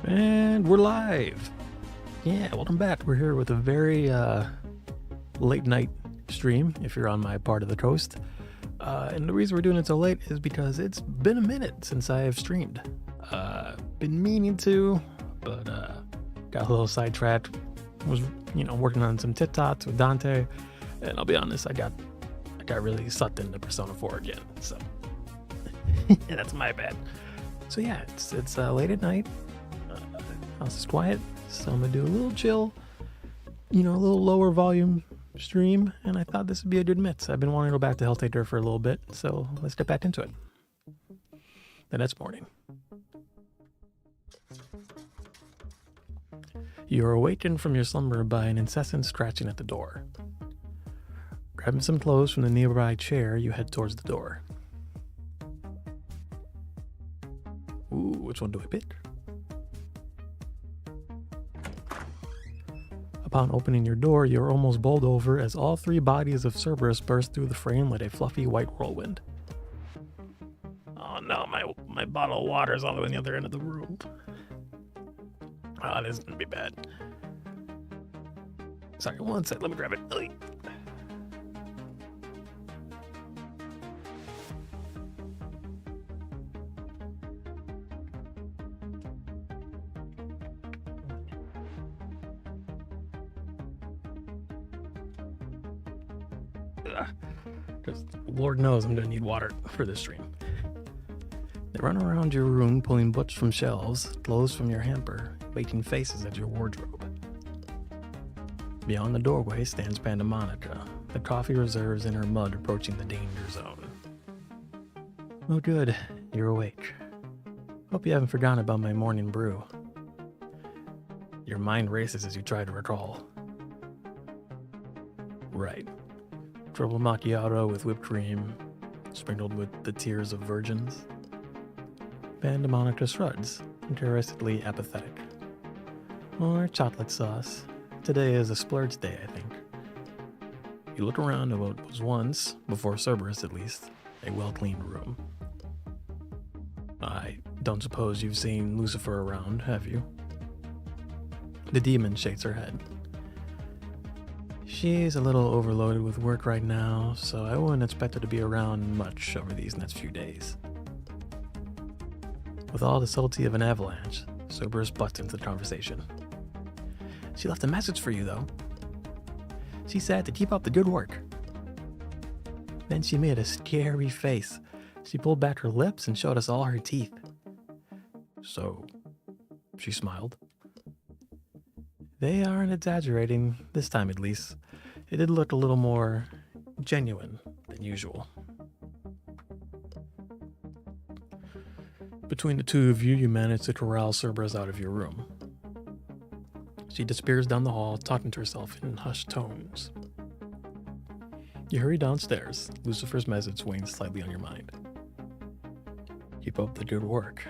And we're live. Yeah, welcome back. We're here with a very late night stream if you're on my part of the coast. And the reason we're doing it so late is because it's been a minute since I have streamed. Been meaning to, but got a little sidetracked. Was working on some TikToks with Dante, and I'll be honest, I got really sucked into Persona 4 again. So yeah, that's my bad. So yeah, it's late at night. House is quiet, so I'm gonna do a little chill, a little lower volume stream, and I thought this would be a good mix. I've been wanting to go back to Helltaker for a little bit, so let's get back into it. The next morning. You are awakened from your slumber by an incessant scratching at the door. Grabbing some clothes from the nearby chair, you head towards the door. Ooh, which one do I pick? Upon opening your door, you are almost bowled over as all three bodies of Cerberus burst through the frame like a fluffy white whirlwind. Oh no, my bottle of water is all the way on the other end of the room. Oh, this is gonna be bad. Sorry, one sec, let me grab it. Because Lord knows I'm gonna need water for this stream. They run around your room pulling books from shelves, clothes from your hamper, making faces at your wardrobe. Beyond the doorway stands Pandamonica, the coffee reserves in her mud approaching the danger zone. Oh good, you're awake. Hope you haven't forgotten about my morning brew. Your mind races as you try to recall. Right. Triple macchiato with whipped cream, sprinkled with the tears of virgins. Pandamonica shrugs, interestedly apathetic. Or chocolate sauce. Today is a splurge day, I think. You look around at what was once, before Cerberus at least, a well-cleaned room. I don't suppose you've seen Lucifer around, have you? The demon shakes her head. She's a little overloaded with work right now, so I wouldn't expect her to be around much over these next few days. With all the subtlety of an avalanche, Cerberus butts into the conversation. She left a message for you, though. She said to keep up the good work. Then she made a scary face. She pulled back her lips and showed us all her teeth. So, she smiled. They aren't exaggerating, this time at least. It did look a little more genuine than usual. Between the two of you, you manage to corral Cerberus out of your room. She disappears down the hall, talking to herself in hushed tones. You hurry downstairs, Lucifer's message weighing slightly on your mind. Keep up the good work.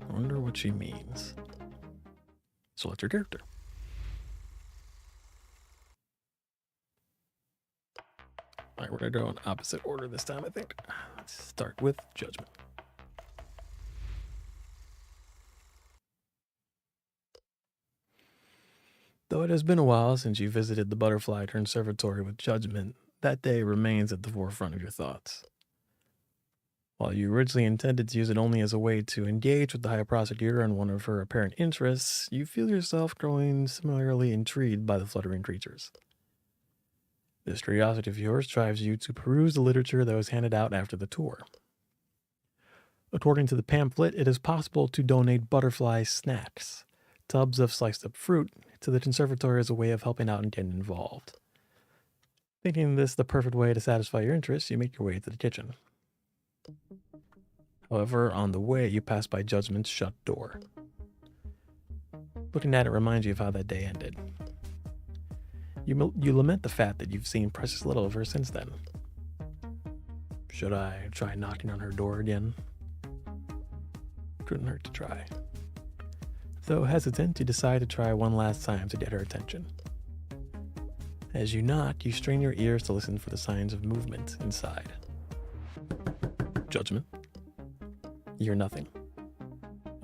I wonder what she means. Select your character. Alright, we're going to go in opposite order this time, I think. Let's start with Judgment. Though it has been a while since you visited the Butterfly Conservatory with Judgment, that day remains at the forefront of your thoughts. While you originally intended to use it only as a way to engage with the High Prosecutor on one of her apparent interests, you feel yourself growing similarly intrigued by the fluttering creatures. This curiosity of yours drives you to peruse the literature that was handed out after the tour. According to the pamphlet, it is possible to donate butterfly snacks, tubs of sliced up fruit, to the conservatory as a way of helping out and getting involved. Thinking this the perfect way to satisfy your interests, you make your way to the kitchen. However, on the way, you pass by Judgment's shut door. Looking at it reminds you of how that day ended. You lament the fact that you've seen precious little of her since then. Should I try knocking on her door again? Couldn't hurt to try. Though hesitant, you decide to try one last time to get her attention. As you knock, you strain your ears to listen for the signs of movement inside. Judgment. You hear nothing.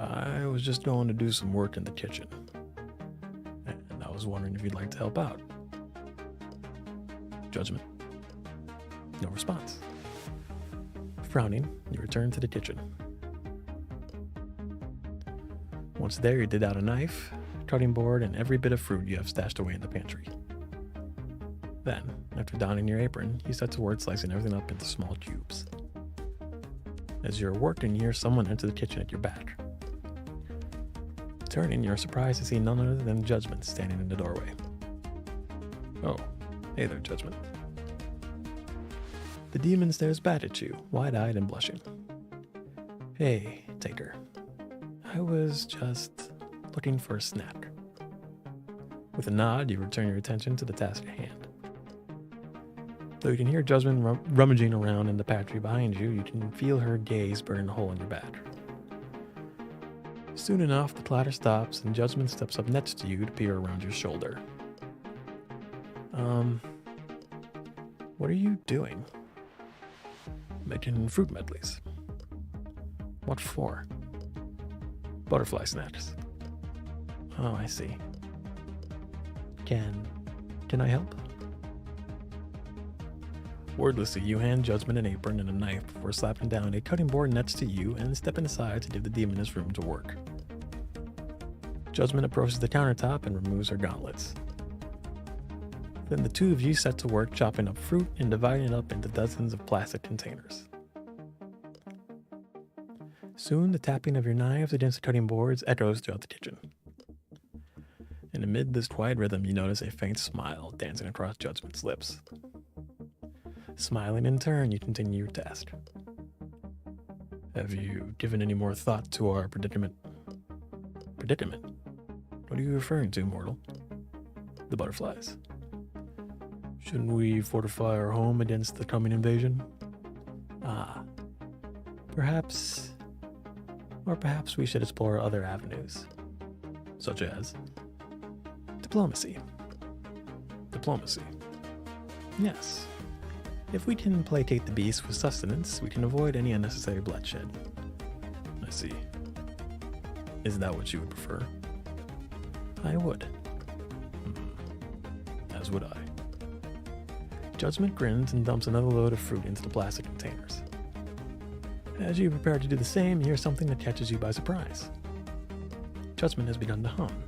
I was just going to do some work in the kitchen, and I was wondering if you'd like to help out. Judgment. No response. Frowning, you return to the kitchen. Once there, you dig out a knife, cutting board, and every bit of fruit you have stashed away in the pantry. Then, after donning your apron, you set to work slicing everything up into small cubes. As you're working, you hear someone enter the kitchen at your back. Turning, you're surprised to see none other than Judgment standing in the doorway. Oh, hey there, Judgment. The demon stares back at you, wide-eyed and blushing. Hey, Taker. I was just looking for a snack. With a nod, you return your attention to the task at hand. Though you can hear Judgment rummaging around in the pantry behind you, you can feel her gaze burn a hole in your back. Soon enough, the clatter stops and Judgment steps up next to you to peer around your shoulder. What are you doing? Making fruit medleys. What for? Butterfly snacks. Oh, I see. Can I help? Wordlessly, you hand Judgment an apron and a knife before slapping down a cutting board next to you and stepping aside to give the demoness room to work. Judgment approaches the countertop and removes her gauntlets. Then the two of you set to work chopping up fruit and dividing it up into dozens of plastic containers. Soon, the tapping of your knives against the cutting boards echoes throughout the kitchen. And amid this quiet rhythm, you notice a faint smile dancing across Judgment's lips. Smiling in turn, you continue your task. Have you given any more thought to our predicament? Predicament? What are you referring to, mortal? The butterflies. Shouldn't we fortify our home against the coming invasion? Perhaps we should explore other avenues. Such as? Diplomacy. Diplomacy. Yes. If we can placate the beast with sustenance, we can avoid any unnecessary bloodshed. I see. Is that what you would prefer? I would. As would I. Judgment grins and dumps another load of fruit into the plastic containers. As you prepare to do the same, you hear something that catches you by surprise. Judgment has begun to hum.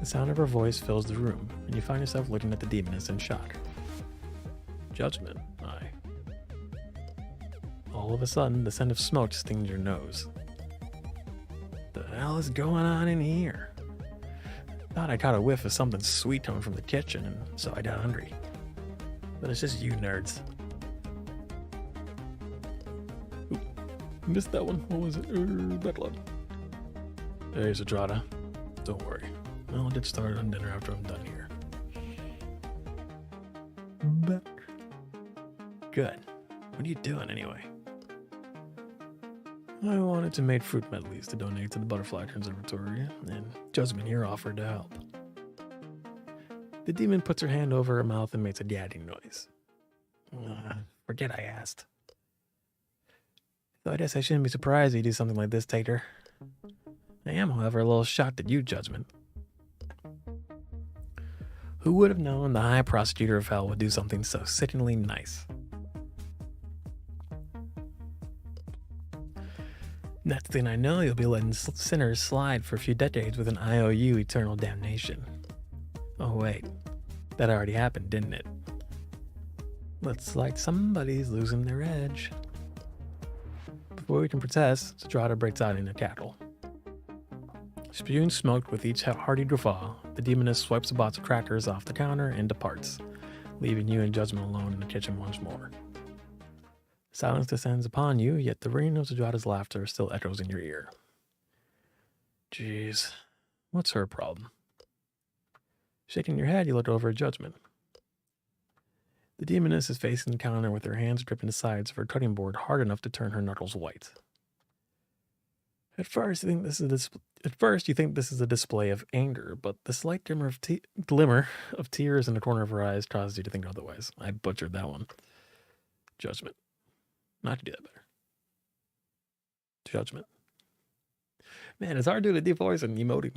The sound of her voice fills the room, and you find yourself looking at the demoness in shock. Judgment, aye. All of a sudden, the scent of smoke stings your nose. The hell is going on in here? Thought I caught a whiff of something sweet coming from the kitchen, and so I got hungry. But it's just you nerds. Oop, missed that one. What was it? Backlog. Hey, Zadrada. Don't worry. I'll get started on dinner after I'm done here. Back. Good. What are you doing anyway? I wanted to make fruit medleys to donate to the Butterfly Conservatory, and Judgment here offered to help. The demon puts her hand over her mouth and makes a gagging noise. Forget I asked. Though I guess I shouldn't be surprised if you do something like this, Taker. I am, however, a little shocked at you, Judgment. Who would have known the High Prosecutor of Hell would do something so sickeningly nice? Next thing I know, you'll be letting sinners slide for a few decades with an IOU eternal damnation. Oh wait, that already happened, didn't it? Looks like somebody's losing their edge. Before we can protest, Zadrada breaks out in a cackle. Spewing smoke with each hearty guffaw, the demoness swipes a box of crackers off the counter and departs, leaving you and Judgment alone in the kitchen once more. Silence descends upon you, yet the ring of Zadrada's laughter still echoes in your ear. Jeez, what's her problem? Shaking your head, you look over at Judgment. The demoness is facing the counter with her hands gripping the sides of her cutting board hard enough to turn her knuckles white. At first, you think this is a display of anger, but the slight glimmer of tears in the corner of her eyes causes you to think otherwise. I butchered that one. Judgment. Not to do that better. Judgment. Man, it's hard doing a deep voice and emoting.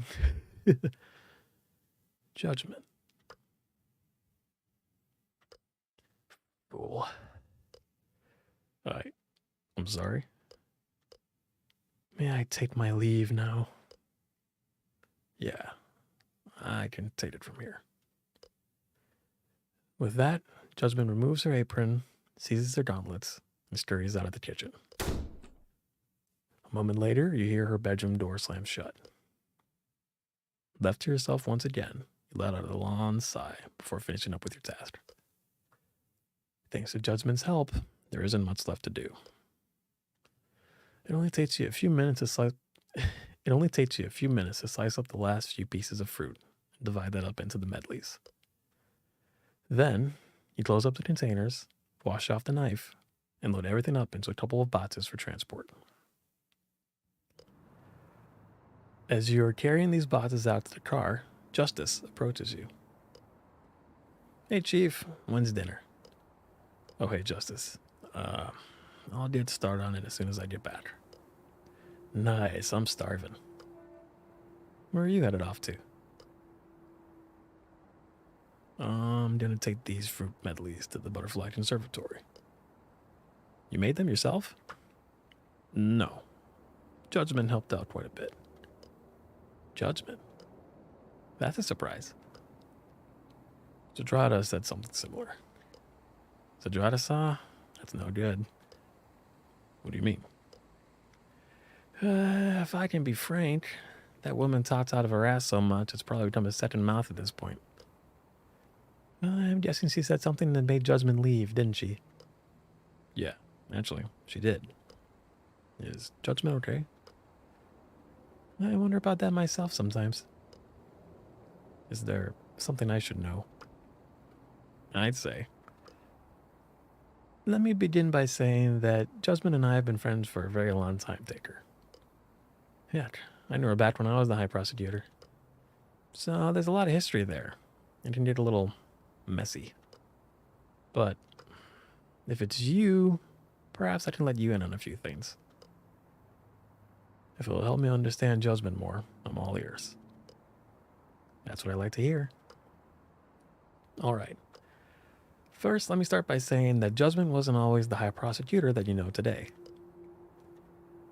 Judgment. Fool. I'm sorry. May I take my leave now? Yeah, I can take it from here. With that, Judgment removes her apron, seizes her gauntlets, and scurries out of the kitchen. A moment later, you hear her bedroom door slam shut. Left to yourself once again, you let out a long sigh before finishing up with your task. Thanks to Judgment's help, there isn't much left to do. It only takes you a few minutes to slice. It only takes you a few minutes to slice up the last few pieces of fruit and divide that up into the medleys. Then you close up the containers, wash off the knife, and load everything up into a couple of boxes for transport. As you are carrying these boxes out to the car, Justice approaches you. Hey, Chief, when's dinner? Oh, hey, Justice. I'll get started on it as soon as I get back. Nice, I'm starving. Where are you headed off to? I'm gonna take these fruit medleys to the Butterfly Conservatory. You made them yourself? No. Judgment helped out quite a bit. Judgment? That's a surprise. Zadrada said something similar. Zadrada-sa? That's no good. What do you mean? If I can be frank, that woman talks out of her ass so much it's probably become a second mouth at this point. I'm guessing she said something that made Judgment leave, didn't she? Yeah, actually, she did. Is Judgment okay? I wonder about that myself sometimes. Is there something I should know? I'd say. Let me begin by saying that Judgment and I have been friends for a very long time, Taker. Heck, I knew her back when I was the High Prosecutor. So there's a lot of history there. It can get a little messy. But if it's you, perhaps I can let you in on a few things. If it'll help me understand Judgment more, I'm all ears. That's what I like to hear. All right. First, let me start by saying that Judgment wasn't always the High Prosecutor that you know today.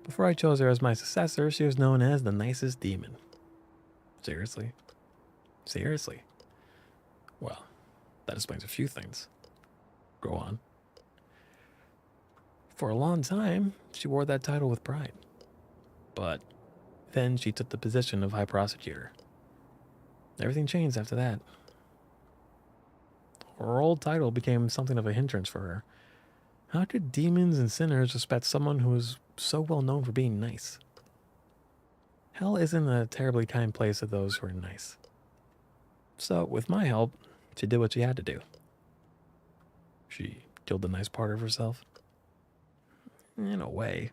Before I chose her as my successor, she was known as the nicest demon. Seriously? Seriously? Well, that explains a few things. Go on. For a long time, she wore that title with pride. But then she took the position of High Prosecutor. Everything changed after that. Her old title became something of a hindrance for her. How could demons and sinners respect someone who is so well known for being nice? Hell isn't a terribly kind place of those who are nice. So, with my help, she did what she had to do. She killed the nice part of herself. In a way.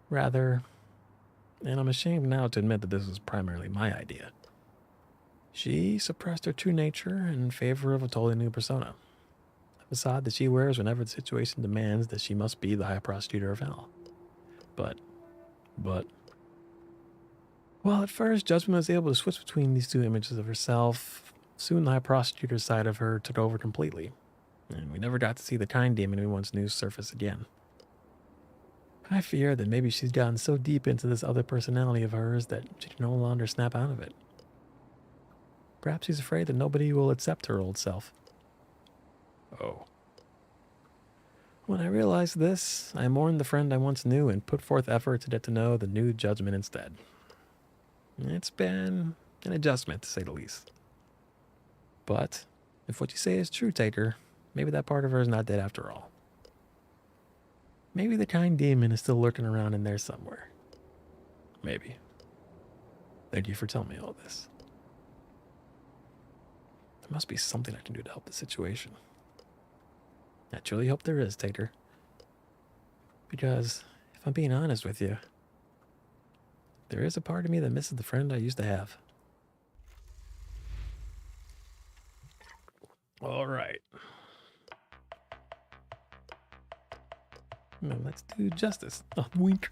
Rather, and I'm ashamed now to admit that this was primarily my idea, she suppressed her true nature in favor of a totally new persona. A facade that she wears whenever the situation demands that she must be the High Prosecutor of Hell. But, well, at first, Judgment was able to switch between these two images of herself. Soon the High Prosecutor's side of her took over completely, and we never got to see the kind demon we once knew surface again. I fear that maybe she's gotten so deep into this other personality of hers that she can no longer snap out of it. Perhaps she's afraid that nobody will accept her old self. Oh. When I realized this, I mourned the friend I once knew and put forth effort to get to know the new Judgment instead. It's been an adjustment, to say the least. But if what you say is true, Taker, maybe that part of her is not dead after all. Maybe the kind demon is still lurking around in there somewhere. Maybe. Thank you for telling me all this. There must be something I can do to help the situation. I truly hope there is, Taker. Because, if I'm being honest with you, there is a part of me that misses the friend I used to have. All right. Now let's do justice. Oh, wink.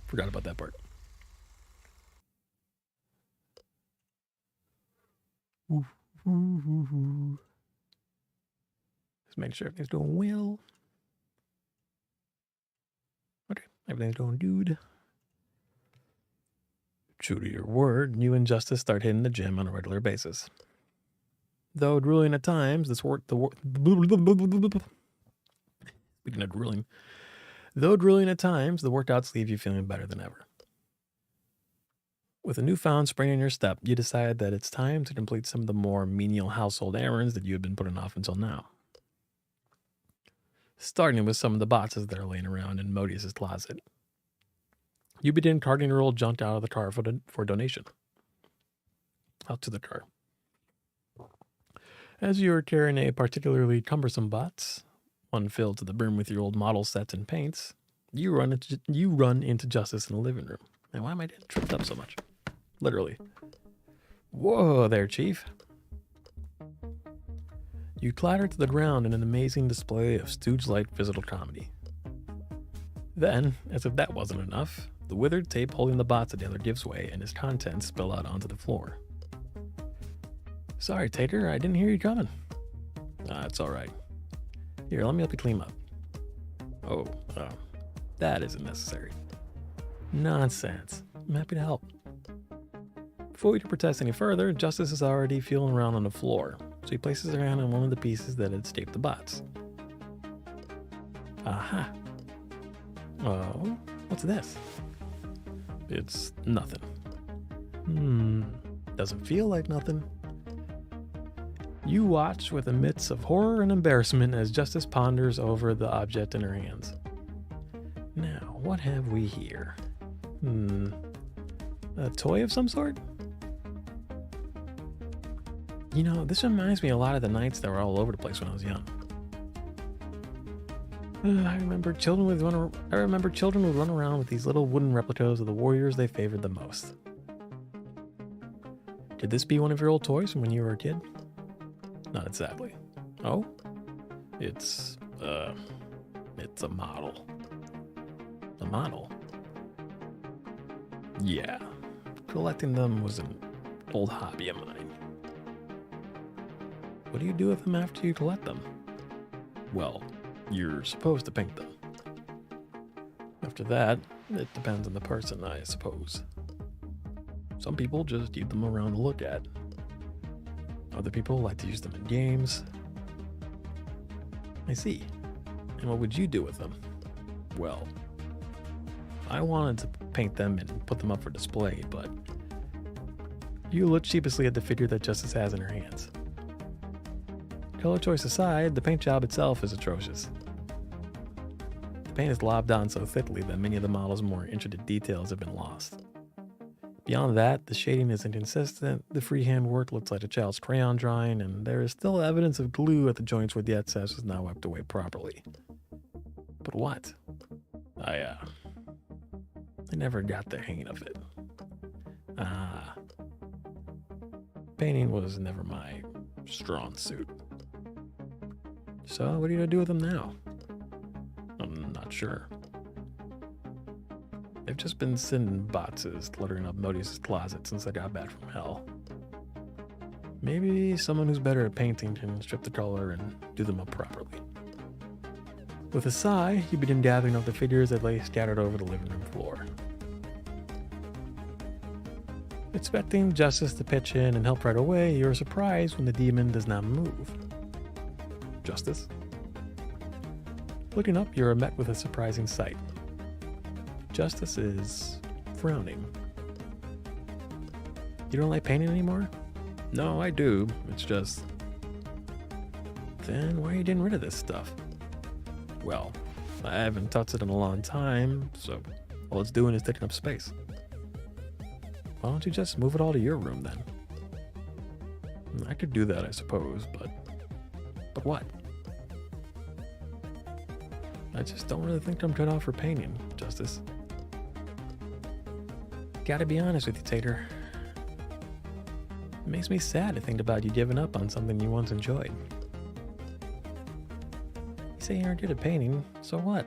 Forgot about that part. Just make sure everything's doing well. Okay, everything's going good. True to your word, you and Justice start hitting the gym on a regular basis. Though drooling at times, speaking of drooling, though drooling at times, the workouts leave you feeling better than ever. With a newfound spring in your step, you decide that it's time to complete some of the more menial household errands that you had been putting off until now. Starting with some of the boxes that are laying around in Modius's closet. You begin carting your old junk out of the car for donation. Out to the car. As you are carrying a particularly cumbersome box, one filled to the brim with your old model sets and paints, you run into Justice in the living room. And why am I tripped up so much? Literally. Whoa there, Chief. You clatter to the ground in an amazing display of stooge-like physical comedy. Then, as if that wasn't enough, the withered tape holding the box together gives way and its contents spill out onto the floor. Sorry, Taker, I didn't hear you coming. It's alright. Here, let me help you clean up. Oh, that isn't necessary. Nonsense. I'm happy to help. Before you can protest any further, Justice is already feeling around on the floor, so he places her hand on one of the pieces that had escaped the box. Aha. Oh, what's this? It's nothing. Doesn't feel like nothing. You watch with a mix of horror and embarrassment as Justice ponders over the object in her hands. Now, what have we here? A toy of some sort? You know, this reminds me a lot of the nights that were all over the place when I was young. I remember children would run around with these little wooden replicas of the warriors they favored the most. Could this be one of your old toys from when you were a kid? Not exactly. Oh? It's a model. A model? Yeah. Collecting them was an old hobby of mine. What do you do with them after you collect them? Well, you're supposed to paint them. After that, it depends on the person, I suppose. Some people just keep them around to look at. Other people like to use them in games. I see. And what would you do with them? Well, I wanted to paint them and put them up for display, but you look sheepishly at the figure that Justice has in her hands. Color choice aside, the paint job itself is atrocious. The paint is lobbed on so thickly that many of the model's more intricate details have been lost. Beyond that, the shading is inconsistent, the freehand work looks like a child's crayon drawing, and there is still evidence of glue at the joints where the excess was not wiped away properly. But what? I never got the hang of it. Painting was never my strong suit. So, what are you gonna do with them now? I'm not sure. They've just been sitting in boxes cluttering up Modius's closet since I got back from hell. Maybe someone who's better at painting can strip the color and do them up properly. With a sigh, you begin gathering up the figures that lay scattered over the living room floor. Expecting Justice to pitch in and help right away, you're surprised when the demon does not move. Justice? Looking up, you're met with a surprising sight. Justice is frowning. You don't like painting anymore? No, I do. It's just... Then why are you getting rid of this stuff? Well, I haven't touched it in a long time, so all it's doing is taking up space. Why don't you just move it all to your room then? I could do that, I suppose, but what? I just don't really think I'm cut out for painting, Justice. Gotta be honest with you, Tater. It makes me sad to think about you giving up on something you once enjoyed. You say you aren't good at painting, so what?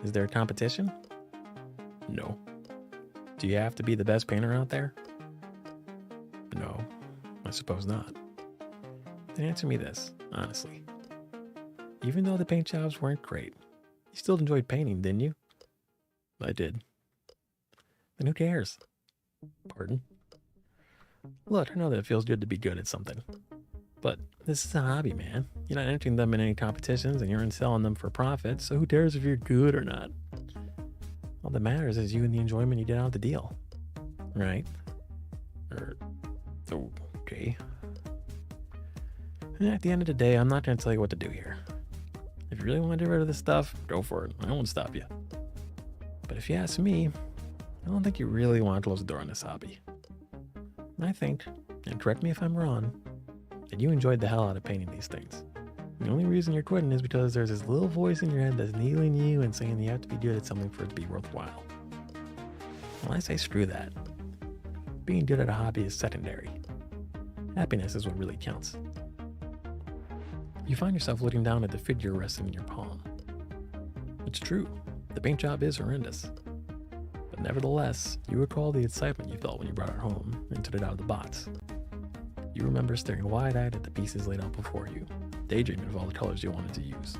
Is there a competition? No. Do you have to be the best painter out there? No, I I suppose not. Then answer me this, honestly. Even though the paint jobs weren't great, you still enjoyed painting, didn't you? I did. Then who cares? Pardon? Look, I know that it feels good to be good at something. But this is a hobby, man. You're not entering them in any competitions and you aren't selling them for profit, so who cares if you're good or not? All that matters is you and the enjoyment you get out of the deal. Right? Okay. And at the end of the day, I'm not going to tell you what to do here. If you really want to get rid of this stuff, go for it. I won't stop you. But if you ask me, I don't think you really want to close the door on this hobby. I think, and correct me if I'm wrong, that you enjoyed the hell out of painting these things. The only reason you're quitting is because there's this little voice in your head that's needling you and saying you have to be good at something for it to be worthwhile. Well, I say screw that. Being good at a hobby is secondary. Happiness is what really counts. You find yourself looking down at the figure resting in your palm. It's true, the paint job is horrendous. But nevertheless, you recall the excitement you felt when you brought it home and took it out of the box. You remember staring wide-eyed at the pieces laid out before you, daydreaming of all the colors you wanted to use.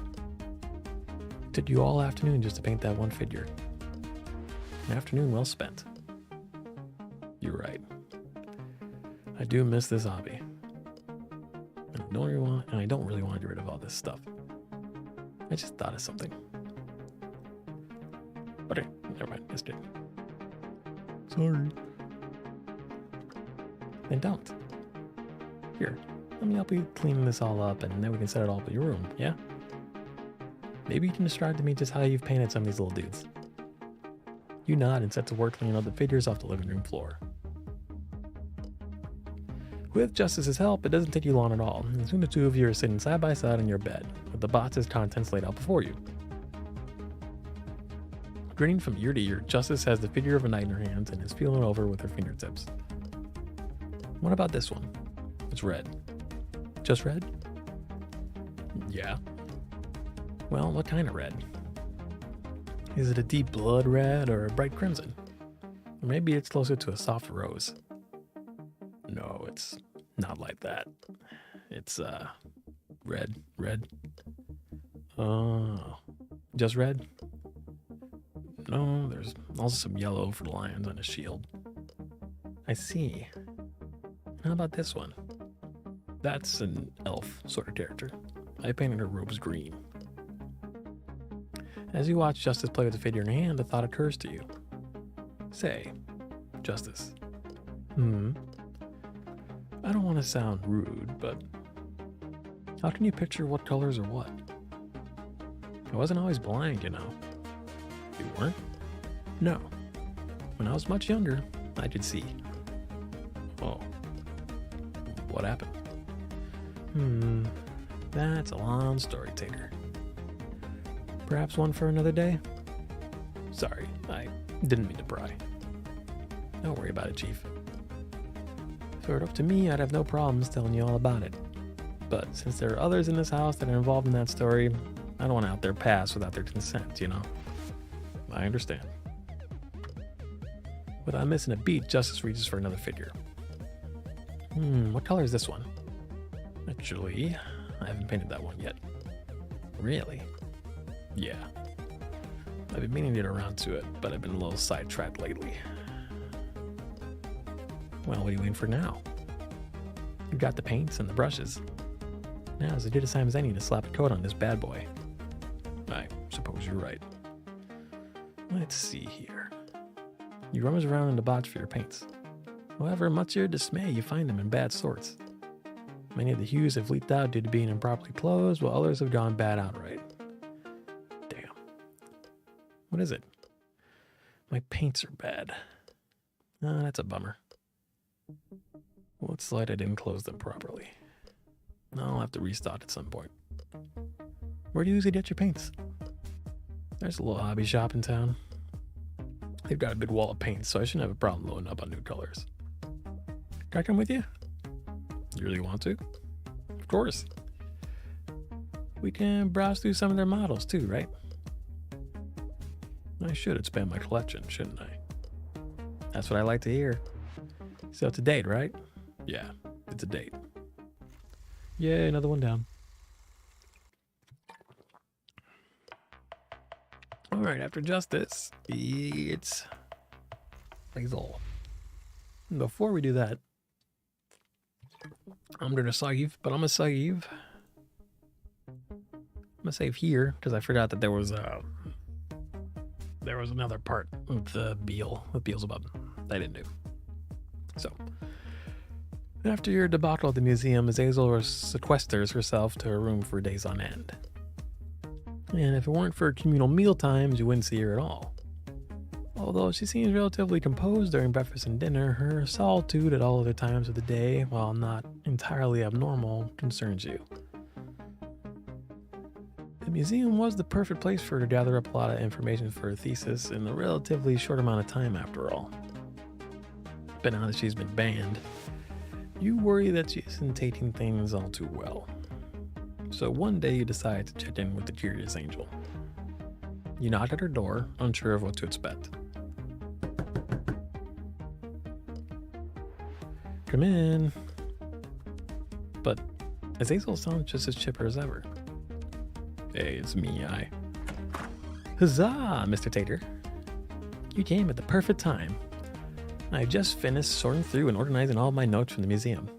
It took you all afternoon just to paint that one figure. An afternoon well spent. You're right. I do miss this hobby. And I don't really want to get rid of all this stuff. I just thought of something. Okay, never mind, missed it. Sorry. Then don't. Here, let me help you clean this all up and then we can set it all up in your room, yeah? Maybe you can describe to me just how you've painted some of these little dudes. You nod and set to work cleaning up the figures off the living room floor. With Justice's help, it doesn't take you long at all, and soon the two of you are sitting side by side on your bed, with the box's contents laid out before you. Grinning from ear to ear, Justice has the figure of a knight in her hands and is feeling over with her fingertips. What about this one? It's red. Just red? Yeah. Well, what kind of red? Is it a deep blood red or a bright crimson? Or maybe it's closer to a soft rose. No, it's not like that. It's, red. Oh, just red? No, there's also some yellow for the lions on his shield. I see. How about this one? That's an elf sort of character. I painted her robes green. As you watch Justice play with the figure in her hand, a thought occurs to you. Say, Justice. I don't want to sound rude, but how can you picture what colors are what? I wasn't always blind, you know. You weren't? No. When I was much younger, I could see. Oh. What happened? That's a long story, Taker. Perhaps one for another day? Sorry, I didn't mean to pry. Don't worry about it, Chief. If it were up to me, I'd have no problems telling you all about it. But since there are others in this house that are involved in that story, I don't want to out their past without their consent, you know? I understand. Without missing a beat, Justice reaches for another figure. What color is this one? Actually, I haven't painted that one yet. Really? Yeah. I've been meaning to get around to it, but I've been a little sidetracked lately. Well, what are you waiting for now? You've got the paints and the brushes. Now is as good a time as any to slap a coat on this bad boy. I suppose you're right. Let's see here. You rummage around in the box for your paints. However, much to your dismay, you find them in bad sorts. Many of the hues have leaked out due to being improperly closed, while others have gone bad outright. Damn. What is it? My paints are bad. That's a bummer. Looks like I didn't close them properly. I'll have to restock at some point. Where do you usually get your paints? There's a little hobby shop in town. They've got a big wall of paint, so I shouldn't have a problem loading up on new colors. Can I come with you? You really want to? Of course. We can browse through some of their models too, right? I should expand my collection, shouldn't I? That's what I like to hear. So up to date, right? Yeah, It's a date. Yay, another one down. All right, after justice, it's Basil. And before we do that, I'm gonna save, but I'm gonna save. I'm gonna save here because I forgot that there was another part of the Beelzebub that I didn't do. So after your debacle at the museum, Azazel sequesters herself to her room for days on end. And if it weren't for communal meal times, you wouldn't see her at all. Although she seems relatively composed during breakfast and dinner, her solitude at all other times of the day, while not entirely abnormal, concerns you. The museum was the perfect place for her to gather up a lot of information for her thesis in a relatively short amount of time after all. But now that she's been banned, you worry that she isn't taking things all too well. So one day you decide to check in with the curious angel. You knock at her door, unsure of what to expect. Come in. But Azazel sounds just as chipper as ever. Hey, it's me, Huzzah, Mr. Tater. You came at the perfect time. I've just finished sorting through and organizing all of my notes from the museum.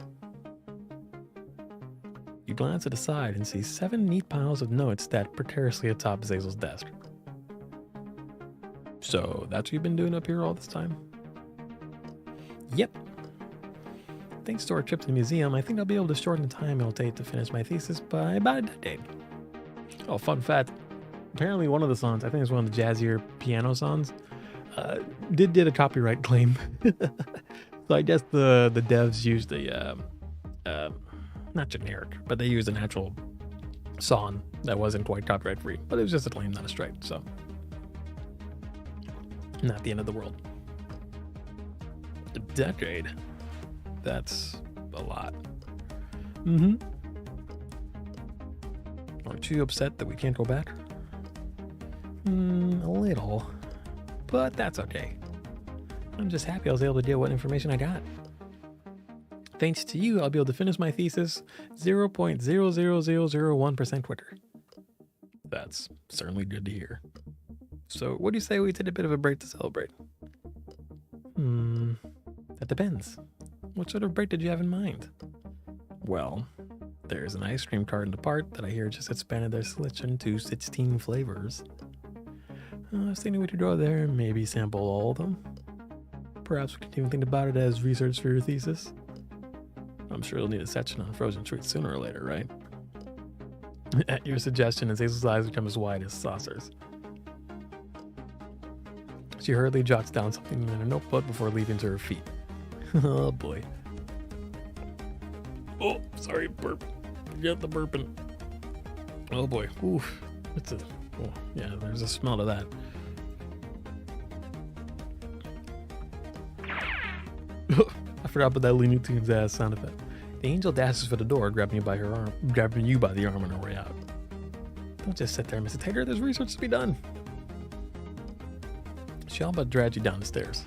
You glance at the side and see 7 neat piles of notes stacked precariously atop Azazel's desk. So, that's what you've been doing up here all this time? Yep. Thanks to our trip to the museum, I think I'll be able to shorten the time it'll take to finish my thesis by about a decade. Oh, fun fact. Apparently one of the songs, I think it's one of the jazzier piano songs, did a copyright claim. So I guess the devs used the, not generic, but they used an actual song that wasn't quite copyright free. But it was just a claim, not a strike, so. Not the end of the world. A decade. That's a lot. Mm-hmm. Aren't you upset that we can't go back? A little. But that's okay. I'm just happy I was able to deal with what information I got. Thanks to you, I'll be able to finish my thesis 0.00001% quicker. That's certainly good to hear. So what do you say we take a bit of a break to celebrate? That depends. What sort of break did you have in mind? Well, there's an ice cream cart in the park that I hear just expanded their selection to 16 flavors. I was thinking we could go there and maybe sample all of them. Perhaps we could even think about it as research for your thesis. I'm sure you'll need a section on frozen treats sooner or later, right? At your suggestion, Azazel's eyes become as wide as saucers. She hurriedly jots down something in a notebook before leaping to her feet. Oh boy. Oh, sorry, burp. Get the burping. Oh boy. Oof. What's it? Oh, yeah, there's a smell to that. I forgot about that Looney Tunes ass sound effect. The angel dashes for the door, grabbing you by the arm on her way out. Don't just sit there, Mr. Tater. There's research to be done. She all but dragged you down the stairs.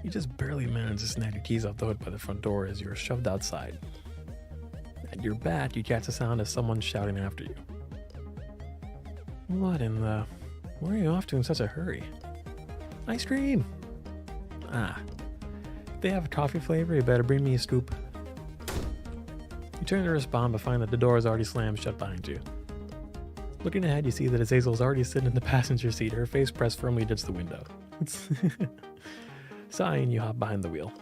You just barely managed to snag your keys off the hook by the front door as you were shoved outside. At your back, you catch the sound of someone shouting after you. What in the... Where are you off to in such a hurry? Ice cream! Ah. If they have a coffee flavor, you better bring me a scoop. You turn to respond but find that the door is already slammed shut behind you. Looking ahead, you see that Azazel's already sitting in the passenger seat, her face pressed firmly against the window. Sighing, you hop behind the wheel.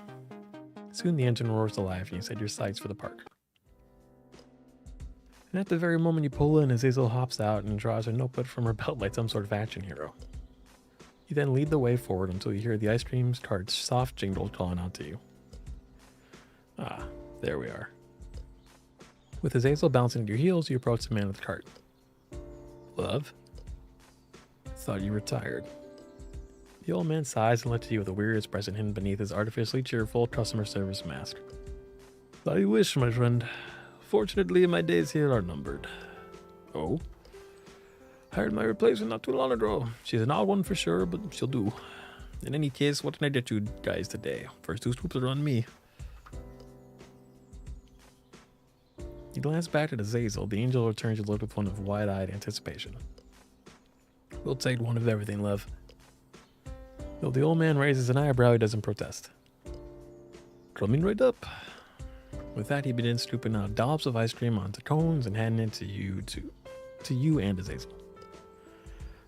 Soon the engine roars to life and you set your sights for the park. And at the very moment you pull in, Azazel hops out and draws a notebook from her belt like some sort of action hero. You then lead the way forward until you hear the ice cream cart's soft jingle calling out to you. Ah, there we are. With Azazel bouncing at your heels, you approach the man with the cart. Love? Thought you were tired. The old man sighs and looks at you with a weary expression hidden beneath his artificially cheerful customer service mask. I wish, my friend. Fortunately, my days here are numbered. Oh? Hired my replacement not too long ago. She's an odd one for sure, but she'll do. In any case, what can I get you guys today? First 2 scoops are on me. You glance back at Azazel. The angel returns your look with one of wide-eyed anticipation. We'll take one of everything, love. Though the old man raises an eyebrow, he doesn't protest. Coming right up. With that, he begins scooping out dollops of ice cream onto cones and handing it to you and Azazel.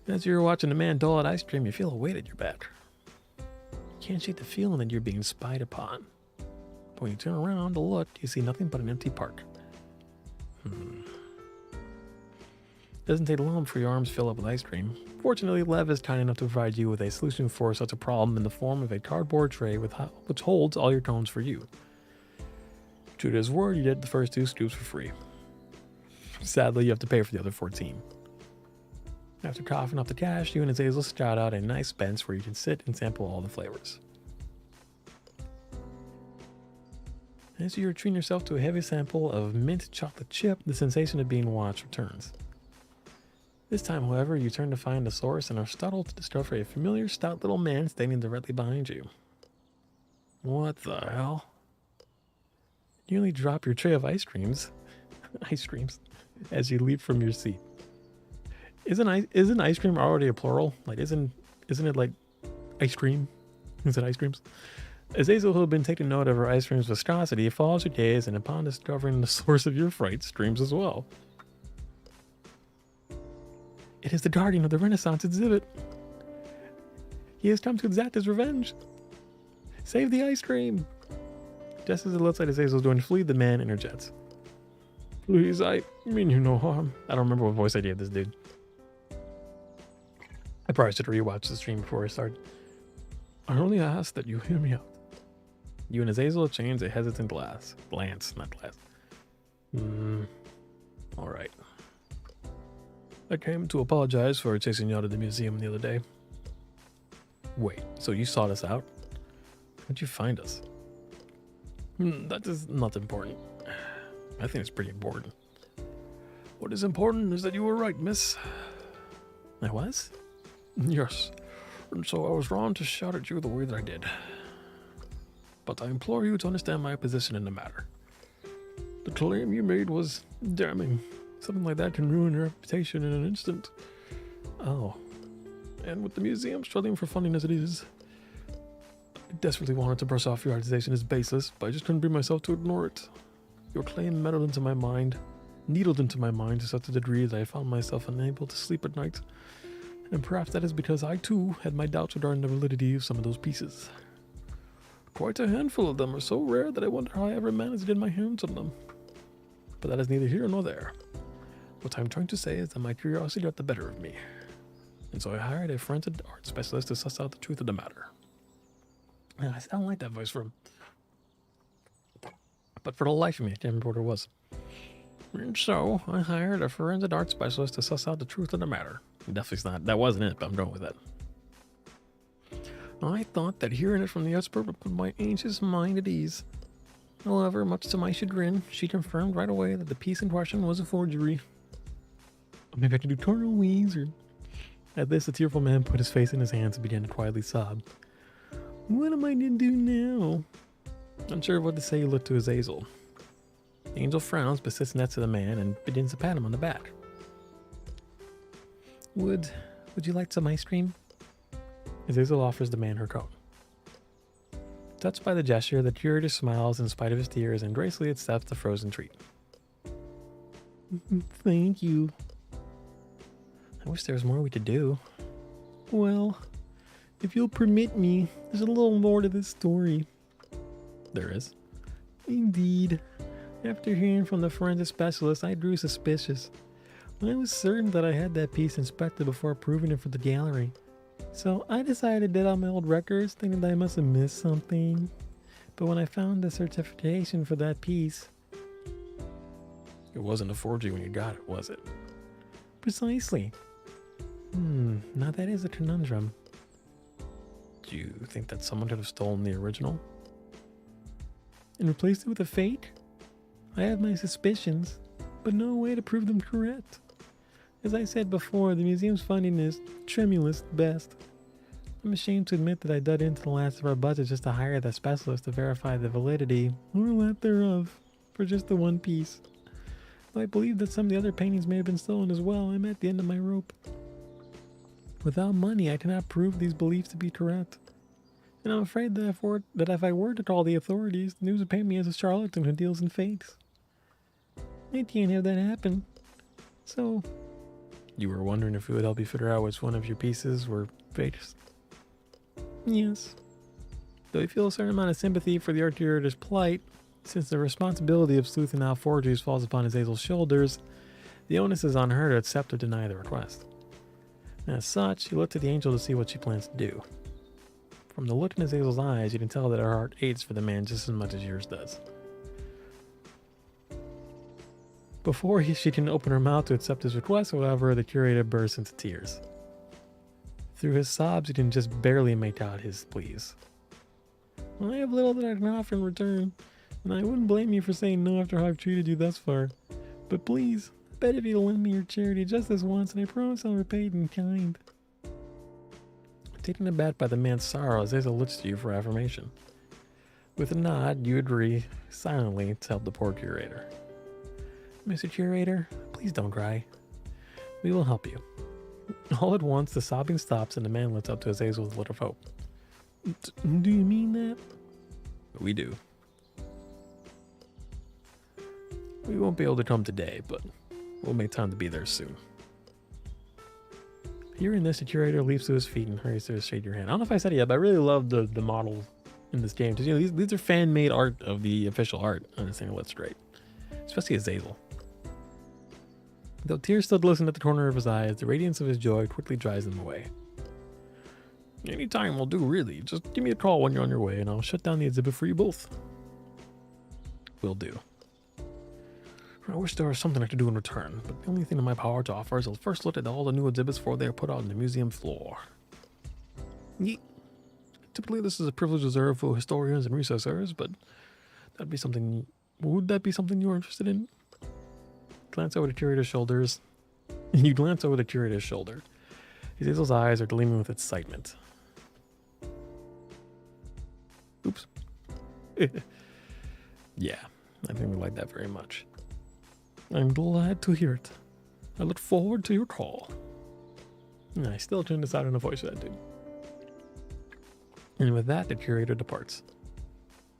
As you're watching a man dole out ice cream, you feel a weight at your back. You can't shake the feeling that you're being spied upon. But when you turn around to look, you see nothing but an empty park. Doesn't take long before your arms fill up with ice cream. Fortunately, Lev is kind enough to provide you with a solution for such a problem in the form of a cardboard tray which holds all your cones for you. True to his word, you did the first 2 scoops for free. Sadly, you have to pay for the other 14. After coughing up the cash, you and Azazel scout out a nice bench where you can sit and sample all the flavors. As you're treating yourself to a heavy sample of mint chocolate chip, the sensation of being watched returns. This time, however, you turn to find the source and are startled to discover a familiar stout little man standing directly behind you. What the hell? You nearly drop your tray of ice creams, as you leap from your seat. Isn't ice cream already a plural? Like, isn't it like ice cream? Is it ice creams? Azazel, who had been taking note of her ice cream's viscosity, follows your gaze and upon discovering the source of your fright, screams as well. It is the guardian of the Renaissance exhibit. He has come to exact his revenge. Save the ice cream. Just as it looks like Azazel is going to flee, the man interjects. Please, I mean you no harm. I don't remember what voice I gave this dude. I probably should rewatch the stream before I start. I only ask that you hear me out. You and Azazel exchange a hesitant glance, not glass. Alright. I came to apologize for chasing you out of the museum the other day. Wait, so you sought us out? How'd you find us? That is not important. I think it's pretty important. What is important is that you were right, miss. I was? Yes. And so I was wrong to shout at you the way that I did. But I implore you to understand my position in the matter. The claim you made was damning. Something like that can ruin your reputation in an instant. Oh. And with the museum struggling for funding as it is, I desperately wanted to brush off your accusation as baseless, but I just couldn't bring myself to ignore it. Your claim needled into my mind to such a degree that I found myself unable to sleep at night. And perhaps that is because I too had my doubts regarding the validity of some of those pieces. Quite a handful of them are so rare that I wonder how I ever managed to get my hands on them. But that is neither here nor there. What I'm trying to say is that my curiosity got the better of me. And so I hired a forensic art specialist to suss out the truth of the matter. I don't like that voice for him. But for the life of me, I can't remember what it was. And so I hired a forensic art specialist to suss out the truth of the matter. Definitely not. That wasn't it, but I'm going with that. I thought that hearing it from the expert would put my anxious mind at ease. However, much to my chagrin, she confirmed right away that the piece in question was a forgery. Maybe I can do Coral Weeze or... At this, the tearful man put his face in his hands and began to quietly sob. What am I to do now? Unsure of what to say, he looked to Azazel. The angel frowns but sits next to the man and begins to pat him on the back. Would you like some ice cream? Azazel offers the man her cone. Touched by the gesture, the curator smiles in spite of his tears and gracefully accepts the frozen treat. Thank you. I wish there was more we could do. Well, if you'll permit me, there's a little more to this story. There is? Indeed. After hearing from the forensic specialist, I grew suspicious. I was certain that I had that piece inspected before approving it for the gallery. So I decided to dig out my old records, thinking that I must have missed something. But when I found the certification for that piece... It wasn't a forgery when you got it, was it? Precisely. Now that is a conundrum. Do you think that someone could have stolen the original? And replaced it with a fake? I have my suspicions, but no way to prove them correct. As I said before, the museum's funding is tremulous at best. I'm ashamed to admit that I dug into the last of our budget just to hire that specialist to verify the validity, or lack thereof, for just the one piece. Though I believe that some of the other paintings may have been stolen as well, I'm at the end of my rope. Without money, I cannot prove these beliefs to be correct. And I'm afraid that if I were to call the authorities, the news would paint me as a charlatan who deals in fakes. I can't have that happen. So... You were wondering if it would help you figure out which one of your pieces were fakes? Yes. Though I feel a certain amount of sympathy for the art curator's plight, since the responsibility of sleuthing out forgeries falls upon Azazel's shoulders, the onus is on her to accept or deny the request. And as such, he looked at the angel to see what she plans to do. From the look in Azazel's eyes, you can tell that her heart aches for the man just as much as yours does. Before she can open her mouth to accept his request, however, the curator bursts into tears. Through his sobs, you can just barely make out his pleas. I have little that I can offer in return, and I wouldn't blame you for saying no after how I've treated you thus far. But please, I beg of you to lend me your charity just this once, and I promise I'll repay it in kind. Taken aback by the man's sorrow, Azazel looks to you for affirmation. With a nod, you agree silently to help the poor curator. Mr. Curator, please don't cry. We will help you. All at once, the sobbing stops and the man looks up to Azazel with a look of hope. Do you mean that? We do. We won't be able to come today, but we'll make time to be there soon. Hearing this, the curator leaps to his feet and hurries to shake your hand. I don't know if I said it yet, but I really love the models in this game. You know, these are fan-made art of the official art on this thing. It looks great. Especially Azazel. Though tears still glisten at the corner of his eyes, the radiance of his joy quickly drives them away. Any time will do, really. Just give me a call when you're on your way, and I'll shut down the exhibit for you both. Will do. I wish there was something I could do in return, but the only thing in my power to offer is I'll first look at all the new exhibits before they are put out on the museum floor. Yeet. Typically, this is a privilege reserved for historians and researchers, but that'd be something. Would that be something you're interested in? Glance over the curator's shoulders. You glance over the curator's shoulder. Azazel's eyes are gleaming with excitement. Oops. Yeah, I think we like that very much. I'm glad to hear it. I look forward to your call. And I still tune this out in a voice that dude. And with that, the curator departs.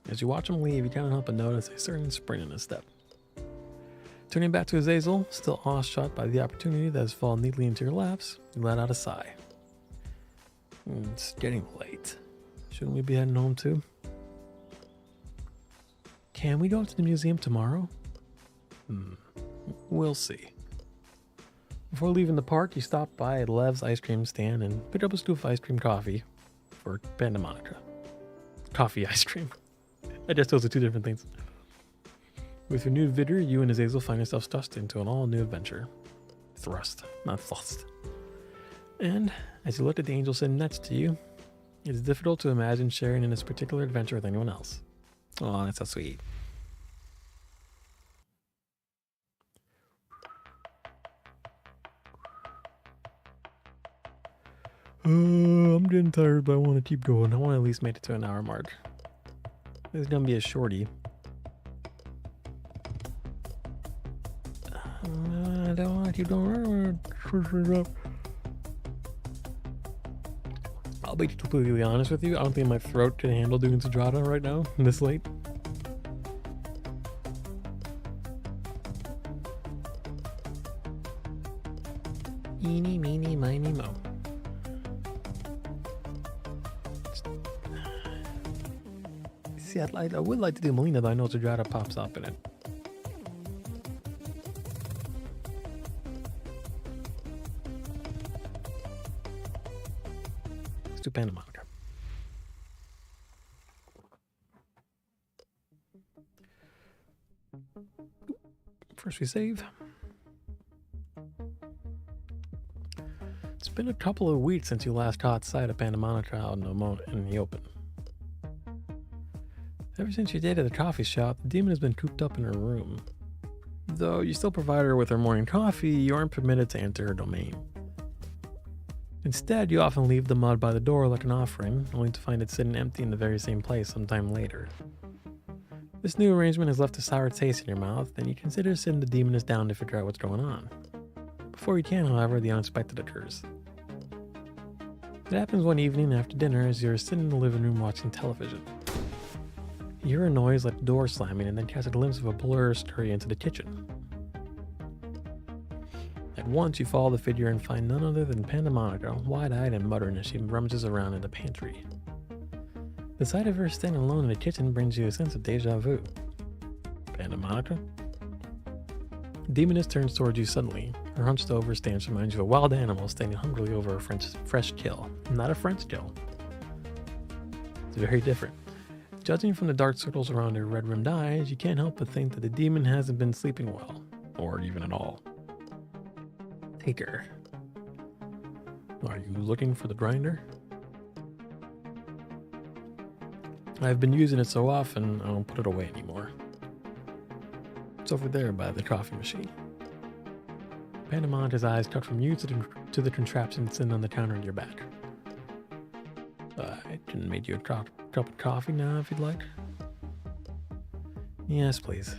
As you watch him leave, you can't help but notice a certain spring in his step. Turning back to Azazel, still awestruck by the opportunity that has fallen neatly into your laps, you let out a sigh. It's getting late. Shouldn't we be heading home too? Can we go to the museum tomorrow? We'll see. Before leaving the park, you stop by at Lev's ice cream stand and pick up a scoop of ice cream coffee for Panda Monica. Coffee ice cream. I guess those are two different things. With your new vigor, you and Azazel find yourself thrust into an all-new adventure. Thrust, not thrust. And as you look at the angel sitting next to you, it is difficult to imagine sharing in this particular adventure with anyone else. Oh, that's so sweet. I'm getting tired, but I want to keep going. I want to at least make it to an hour mark. This is going to be a shorty. I don't want to keep going. I'll be completely honest with you. I don't think my throat can handle doing Sajada right now, this late. Eeny, meeny, miny, mo. See, I would like to do Melina, but I know Sajada pops up in it. Let's do Panda Monica. First we save. It's been a couple of weeks since you last caught sight of Panda Monica out in the open. Ever since you dated the coffee shop, the demon has been cooped up in her room. Though you still provide her with her morning coffee, you aren't permitted to enter her domain. Instead, you often leave the mud by the door like an offering, only to find it sitting empty in the very same place sometime later. This new arrangement has left a sour taste in your mouth, and you consider sitting the demoness down to figure out what's going on. Before you can, however, the unexpected occurs. It happens one evening after dinner as you're sitting in the living room watching television. You hear a noise like the door slamming and then catch a glimpse of a blur scurry into the kitchen. At once, you follow the figure and find none other than Pandamonica, wide-eyed and muttering as she rummages around in the pantry. The sight of her standing alone in the kitchen brings you a sense of deja vu. Pandamonica? The demoness turns towards you suddenly. Her hunched over stance reminds you of a wild animal standing hungrily over a fresh kill. Not a French kill. It's very different. Judging from the dark circles around her red-rimmed eyes, you can't help but think that the demon hasn't been sleeping well. Or even at all. Taker. Are you looking for the grinder? I've been using it so often, I don't put it away anymore. It's over there by the coffee machine. Pandamonica's eyes cut from you to the contraption sitting on the counter in your back. I can make you a cup of coffee now if you'd like. Yes, please.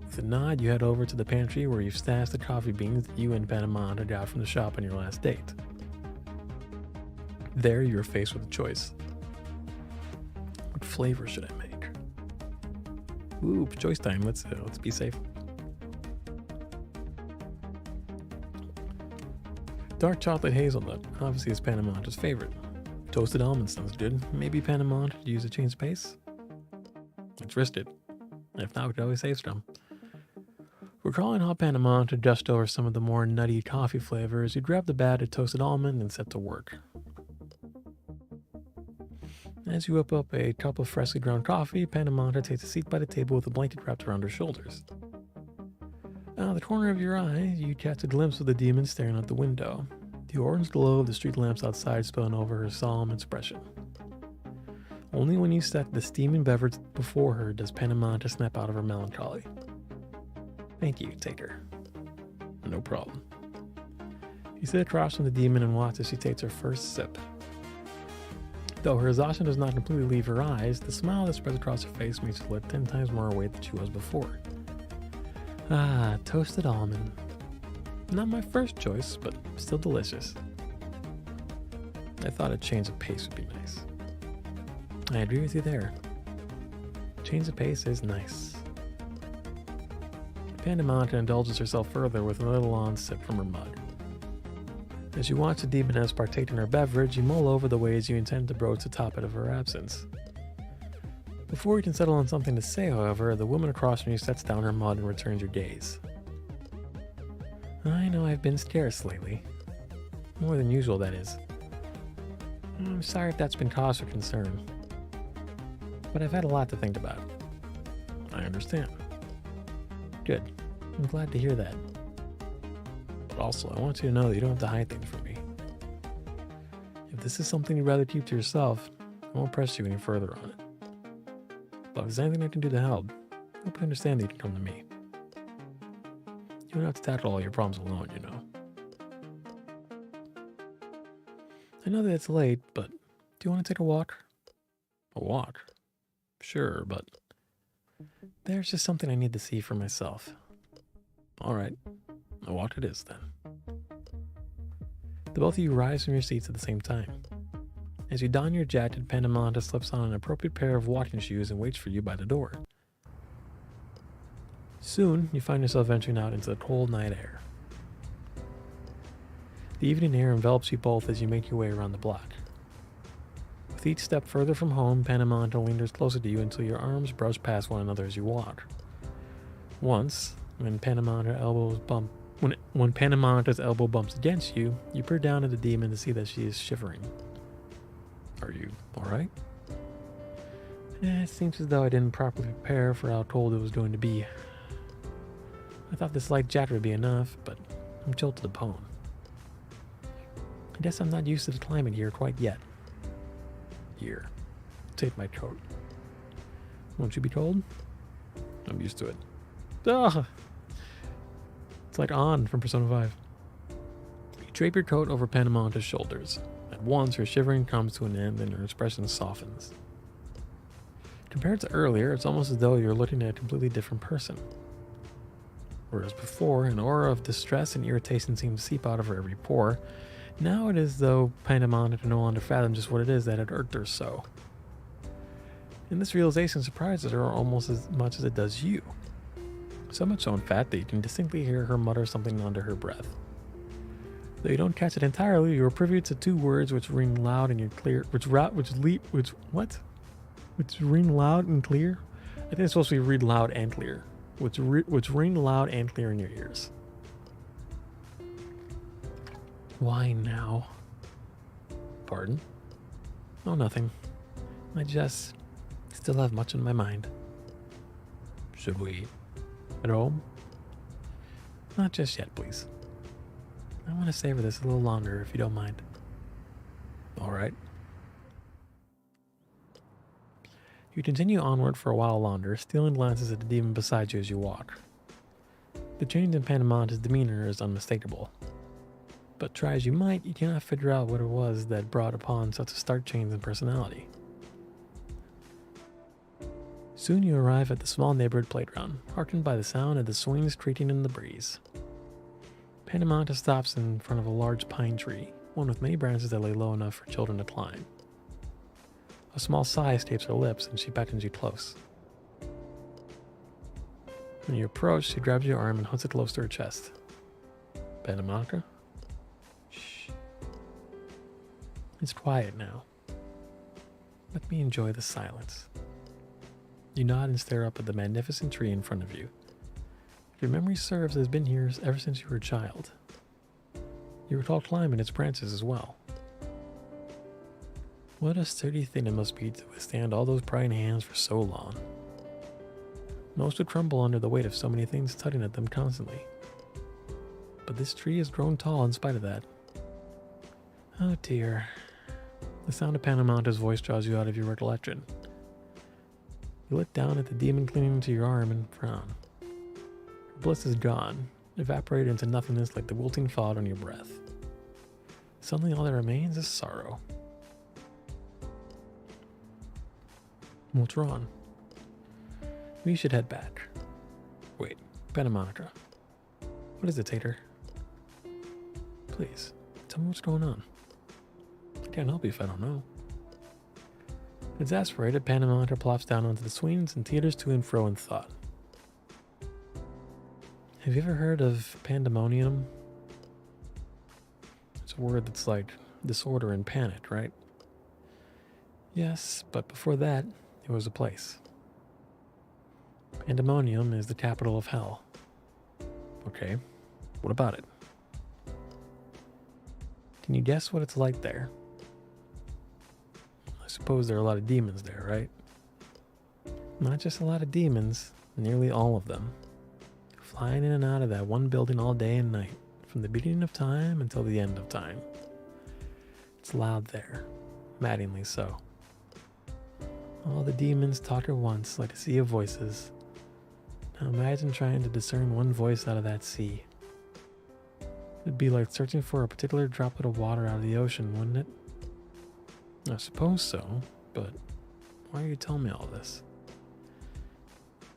With a nod, you head over to the pantry where you've stashed the coffee beans that you and Pandamonica got from the shop on your last date. There, you're faced with a choice. What flavor should I make? Ooh, choice time. Let's be safe. Dark chocolate hazelnut, obviously is Pandamonica's favorite. Toasted almond sounds good. Maybe Pandamonica could use a change of pace? Let's risk it. If not, we could always save some. Recalling how Pandamonica gushed over some of the more nutty coffee flavors, you grab the battered toasted almond and set to work. As you whip up a cup of freshly ground coffee, Pandamonica takes a seat by the table with a blanket wrapped around her shoulders. Out of the corner of your eye, you catch a glimpse of the demon staring out the window, the orange glow of the street lamps outside spilling over her solemn expression. Only when you set the steaming beverage before her does Pandamonica snap out of her melancholy. Thank you, Taker. No problem. You sit across from the demon and watch as she takes her first sip. Though her exhaustion does not completely leave her eyes, the smile that spreads across her face makes her look 10 times more awake than she was before. Ah, toasted almond. Not my first choice, but still delicious. I thought a change of pace would be nice. I agree with you there. Change of pace is nice. Pandamonica indulges herself further with a little long sip from her mug. As you watch the demoness partake in her beverage, you mull over the ways you intend to broach the topic of her absence. Before you can settle on something to say, however, the woman across from you sets down her mug and returns your gaze. I know I've been scarce lately. More than usual, that is. I'm sorry if that's been cause for concern. But I've had a lot to think about. I understand. Good. I'm glad to hear that. But also, I want you to know that you don't have to hide things from me. If this is something you'd rather keep to yourself, I won't press you any further on it. But if there's anything I can do to help, I hope you understand that you can come to me. You don't have to tackle all your problems alone, you know. I know that it's late, but do you want to take a walk? A walk? Sure, but there's just something I need to see for myself. Alright, a walk it is then. The both of you rise from your seats at the same time. As you don your jacket, Pandamonica slips on an appropriate pair of walking shoes and waits for you by the door. Soon, you find yourself venturing out into the cold night air. The evening air envelops you both as you make your way around the block. With each step further from home, Pandamonica lingers closer to you until your arms brush past one another as you walk. Once, when Pandamonika's elbow bumps against you, you peer down at the demon to see that she is shivering. Are you alright? It seems as though I didn't properly prepare for how cold it was going to be. I thought this light jacket would be enough, but I'm chilled to the bone. I guess I'm not used to the climate here quite yet. Here, take my coat. Won't you be cold? I'm used to it. Ugh! It's like On from Persona 5. You drape your coat over Pandamonica's shoulders. At once, her shivering comes to an end and her expression softens. Compared to earlier, it's almost as though you're looking at a completely different person. Whereas before, an aura of distress and irritation seemed to seep out of her every pore, now it is though Pandemonium can no longer fathom just what it is that had irked her so. And this realization surprises her almost as much as it does you. So much so in fact that you can distinctly hear her mutter something under her breath. Though you don't catch it entirely, you are privy to two words which ring loud and clear, which ring loud and clear? I think it's supposed to be read loud and clear. Which ring loud and clear in your ears. Why now? Pardon? Oh, nothing. I just still have much in my mind. Should we head home? Not just yet, please. I want to savor this a little longer, if you don't mind. All right. You continue onward for a while longer, stealing glances at the demon beside you as you walk. The change in Pandemon's demeanor is unmistakable. But try as you might, you cannot figure out what it was that brought upon such a stark change in personality. Soon you arrive at the small neighborhood playground, heartened by the sound of the swings creaking in the breeze. Pandemonta stops in front of a large pine tree, one with many branches that lay low enough for children to climb. A small sigh escapes her lips and she beckons you close. When you approach, she grabs your arm and holds it close to her chest. Pandemonta? Shh. It's quiet now. Let me enjoy the silence. You nod and stare up at the magnificent tree in front of you. If your memory serves, it has been here ever since you were a child. You recall climbing its branches as well. What a sturdy thing it must be to withstand all those prying hands for so long. Most would crumble under the weight of so many things tugging at them constantly. But this tree has grown tall in spite of that. Oh dear. The sound of Panamonta's voice draws you out of your recollection. You look down at the demon clinging to your arm and frown. Her bliss is gone, evaporated into nothingness like the wilting fog on your breath. Suddenly all that remains is sorrow. What's wrong? We should head back. Wait, Panamonica. What is it, Tater? Please, tell me what's going on. I can't help you if I don't know. Exasperated, Panamonica plops down onto the swings and teeters to and fro in thought. Have you ever heard of pandemonium? It's a word that's like disorder and panic, right? Yes, but before that, it was a place. Pandemonium is the capital of hell. Okay, what about it? Can you guess what it's like there? I suppose there are a lot of demons there, right? Not just a lot of demons, nearly all of them. Flying in and out of that one building all day and night, from the beginning of time until the end of time. It's loud there, maddeningly so. All the demons talk at once like a sea of voices. Now imagine trying to discern one voice out of that sea. It'd be like searching for a particular droplet of water out of the ocean, wouldn't it? I suppose so, but why are you telling me all this?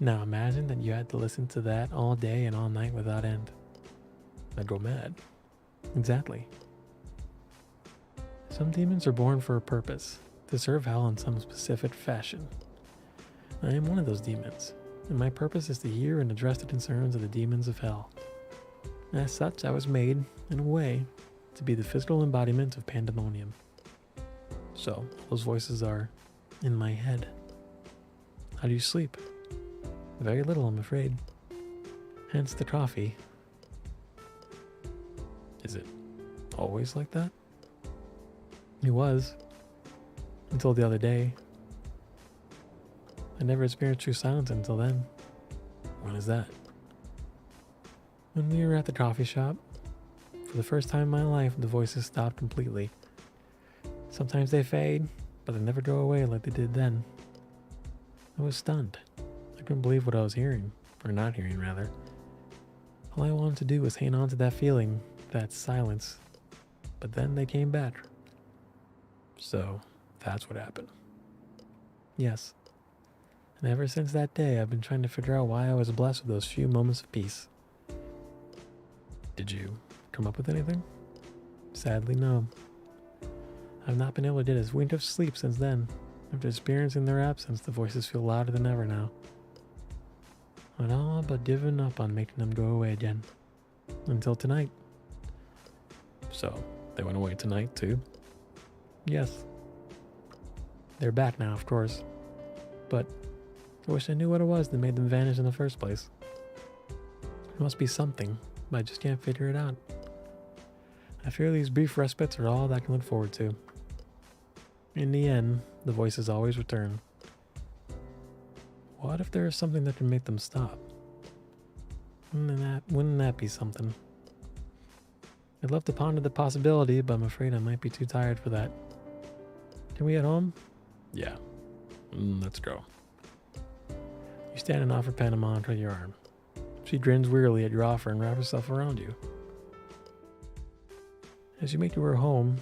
Now imagine that you had to listen to that all day and all night without end. I'd go mad. Exactly. Some demons are born for a purpose, to serve hell in some specific fashion. I am one of those demons, and my purpose is to hear and address the concerns of the demons of hell. As such, I was made, in a way, to be the physical embodiment of pandemonium. So, those voices are in my head. How do you sleep? Very little, I'm afraid. Hence the coffee. Is it always like that? It was. Until the other day. I never experienced true silence until then. When is that? When we were at the coffee shop. For the first time in my life, the voices stopped completely. Sometimes they fade, but they never go away like they did then. I was stunned. I couldn't believe what I was hearing, or not hearing rather. All I wanted to do was hang on to that feeling, that silence. But then they came back. So, that's what happened. Yes. And ever since that day, I've been trying to figure out why I was blessed with those few moments of peace. Did you come up with anything? Sadly, no. I've not been able to get a wink of sleep since then. After experiencing their absence, the voices feel louder than ever now. I'd all but given up on making them go away again. Until tonight. So, they went away tonight too? Yes. They're back now, of course. But I wish I knew what it was that made them vanish in the first place. It must be something, but I just can't figure it out. I fear these brief respites are all that I can look forward to. In the end, the voices always return. What if there is something that can make them stop? Wouldn't that be something? I'd love to ponder the possibility, but I'm afraid I might be too tired for that. Can we head home? Yeah. Let's go. You stand and offer Panama onto your arm. She grins wearily at your offer and wraps herself around you. As you make your way home,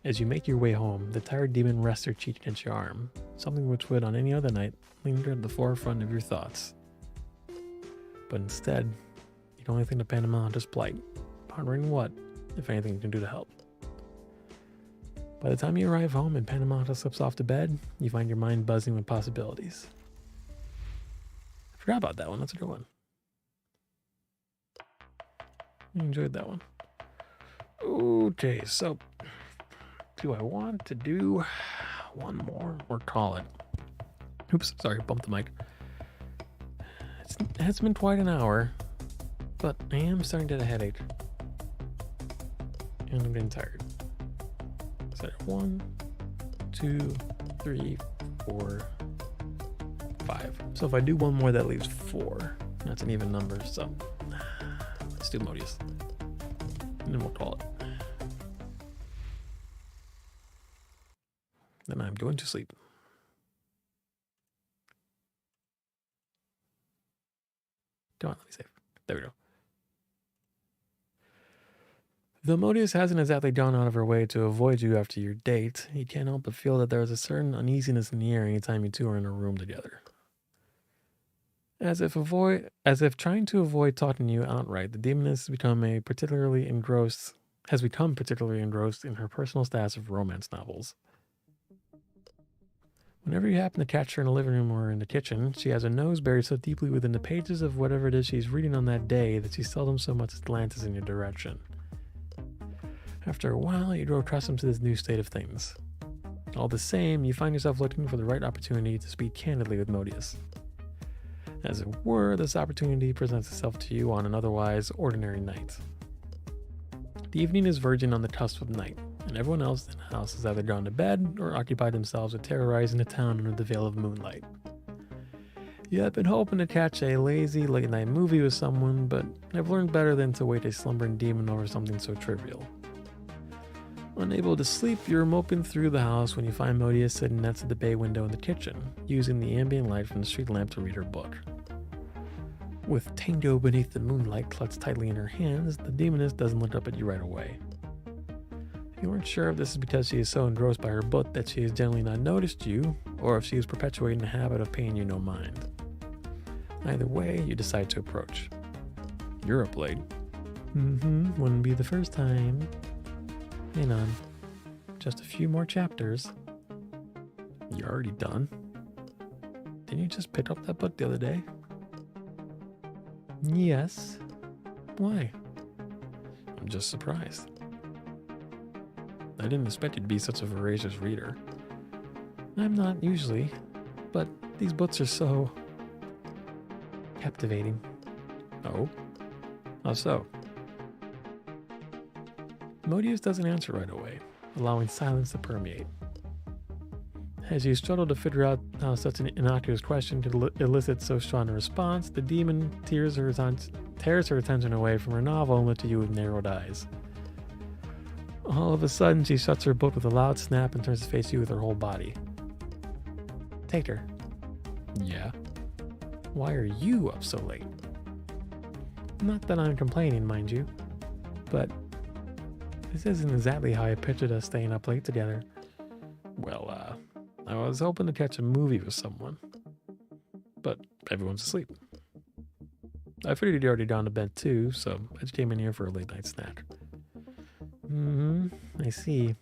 As you make your way home, the tired demon rests her cheek against your arm, something which would on any other night linger at the forefront of your thoughts. But instead, you can only think of Panama and just plight, pondering what, if anything, you can do to help. By the time you arrive home and Panama slips off to bed, you find your mind buzzing with possibilities. I forgot about that one. That's a good one. I enjoyed that one. Okay, so do I want to do one more or call it? Oops, sorry, bumped the mic. It's been quite an hour, but I am starting to get a headache. And I'm getting tired. So 1, 2, 3, 4, 5. So if I do one more, that leaves 4. That's an even number, so let's do Modius. And then we'll call it. Then I'm going to sleep. Come on, let me save. There we go. Though Modius hasn't exactly gone out of her way to avoid you after your date, he can't help but feel that there is a certain uneasiness in the air anytime you two are in a room together. As if trying to avoid talking to you outright, the demoness has become particularly engrossed in her personal stash of romance novels. Whenever you happen to catch her in the living room or in the kitchen, she has her nose buried so deeply within the pages of whatever it is she's reading on that day that she seldom so much as glances in your direction. After a while, you grow accustomed to this new state of things. All the same, you find yourself looking for the right opportunity to speak candidly with Modius. As it were, this opportunity presents itself to you on an otherwise ordinary night. The evening is verging on the cusp of night, and everyone else in the house has either gone to bed or occupied themselves with terrorizing the town under the veil of moonlight. You have been hoping to catch a lazy late-night movie with someone, but have learned better than to wait a slumbering demon over something so trivial. Unable to sleep, you're moping through the house when you find Modius sitting next to the bay window in the kitchen, using the ambient light from the street lamp to read her book. With Tango beneath the moonlight clutched tightly in her hands, the demoness doesn't look up at you right away. You weren't sure if this is because she is so engrossed by her book that she has generally not noticed you, or if she is perpetuating the habit of paying you no mind. Either way, you decide to approach. You're up late. Wouldn't be the first time. Hang on. Just a few more chapters. You're already done? Didn't you just pick up that book the other day? Yes. Why? I'm just surprised. I didn't expect you to be such a voracious reader. I'm not usually, but these books are so captivating. Oh? How so? Modius doesn't answer right away, allowing silence to permeate. As you struggle to figure out how such an innocuous question could elicit so strong a response, the demon tears her attention away from her novel and looks at you with narrowed eyes. All of a sudden, she shuts her book with a loud snap and turns to face you with her whole body. Taker. Yeah? Why are you up so late? Not that I'm complaining, mind you, but this isn't exactly how I pictured us staying up late together. Well, I was hoping to catch a movie with someone, but everyone's asleep. I figured you'd already gone to bed too, so I just came in here for a late night snack. I see.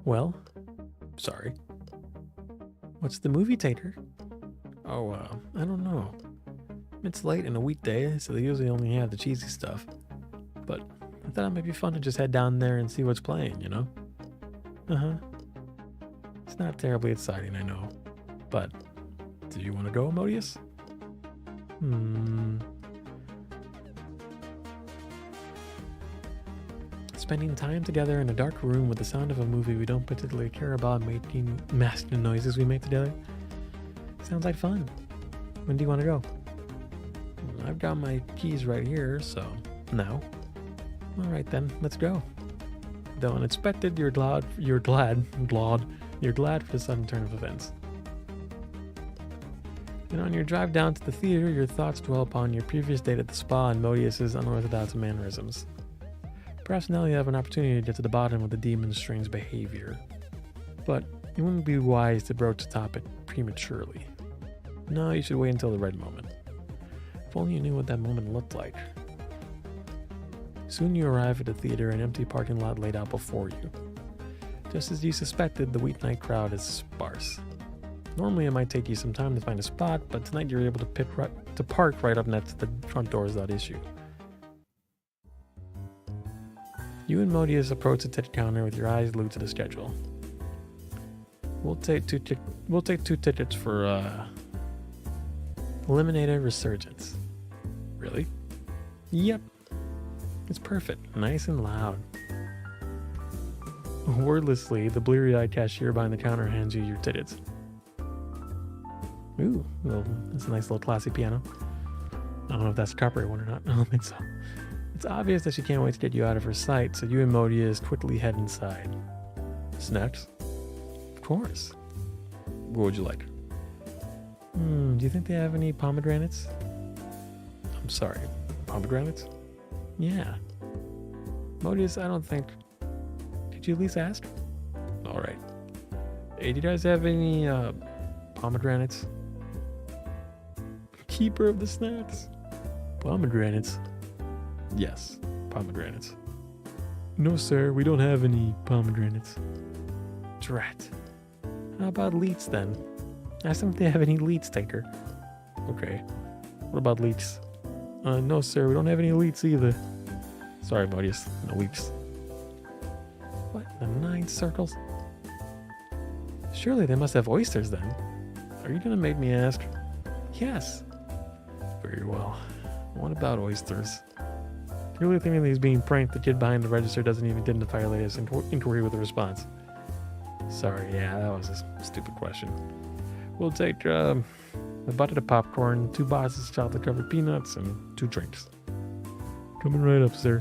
Well, sorry. What's the movie, Tater? Oh, I don't know. It's late in a weekday, so they usually only have the cheesy stuff. But I thought it might be fun to just head down there and see what's playing, you know? It's not terribly exciting, I know. But, do you want to go, Modius? Spending time together in a dark room with the sound of a movie we don't particularly care about making masking noises we make together. Sounds like fun. When do you want to go? I've got my keys right here, so now. Alright then, let's go. Though unexpected, you're glad for the sudden turn of events. And on your drive down to the theater, your thoughts dwell upon your previous date at the spa and Modius's unorthodox mannerisms. Perhaps now you have an opportunity to get to the bottom of the demon's strange behavior. But it wouldn't be wise to broach the topic prematurely. No, you should wait until the right moment. If only you knew what that moment looked like. Soon you arrive at the theater, an empty parking lot laid out before you. Just as you suspected, the weeknight crowd is sparse. Normally it might take you some time to find a spot, but tonight you're able to park right up next to the front doors without issue. You and Modius approach the ticket counter with your eyes glued to the schedule. We'll take two tickets for Eliminator Resurgence. Really? Yep. It's perfect. Nice and loud. Wordlessly, the bleary-eyed cashier behind the counter hands you your tickets. Ooh, well, that's a nice little classy piano. I don't know if that's a copyright one or not. I don't think so. It's obvious that she can't wait to get you out of her sight, so you and Modius quickly head inside. Snacks? Of course. What would you like? Do you think they have any pomegranates? I'm sorry, pomegranates? Yeah. Modius, I don't think... Could you at least ask? Alright. Hey, do you guys have any, pomegranates? Keeper of the snacks. Pomegranates? Yes, pomegranates. No, sir, we don't have any pomegranates. Drat. How about leeks, then? Ask them if they have any leeks, Taker. Okay. What about leeks? No, sir, we don't have any leeks either. Sorry, Modius. No leeks. What in the 9 circles? Surely they must have oysters, then. Are you gonna make me ask? Yes. Very well. What about oysters? Clearly thinking that he's being pranked, the kid behind the register doesn't even dignify your latest inquiry with a response. Sorry, yeah, that was a stupid question. We'll take a bucket of popcorn, 2 boxes of chocolate-covered peanuts, and 2 drinks. Coming right up, sir.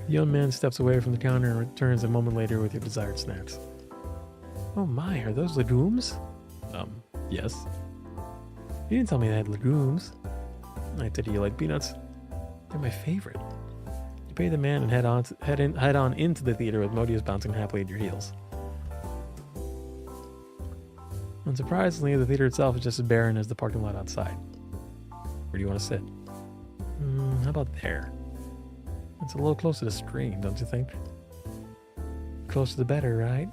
The young man steps away from the counter and returns a moment later with your desired snacks. Oh my, are those legumes? Yes. You didn't tell me they had legumes. I take it you like peanuts. They're my favorite. You pay the man and head on into the theater with Modius bouncing happily at your heels. Unsurprisingly, the theater itself is just as barren as the parking lot outside. Where do you want to sit? How about there? It's a little close to the screen, don't you think? Closer the better, right?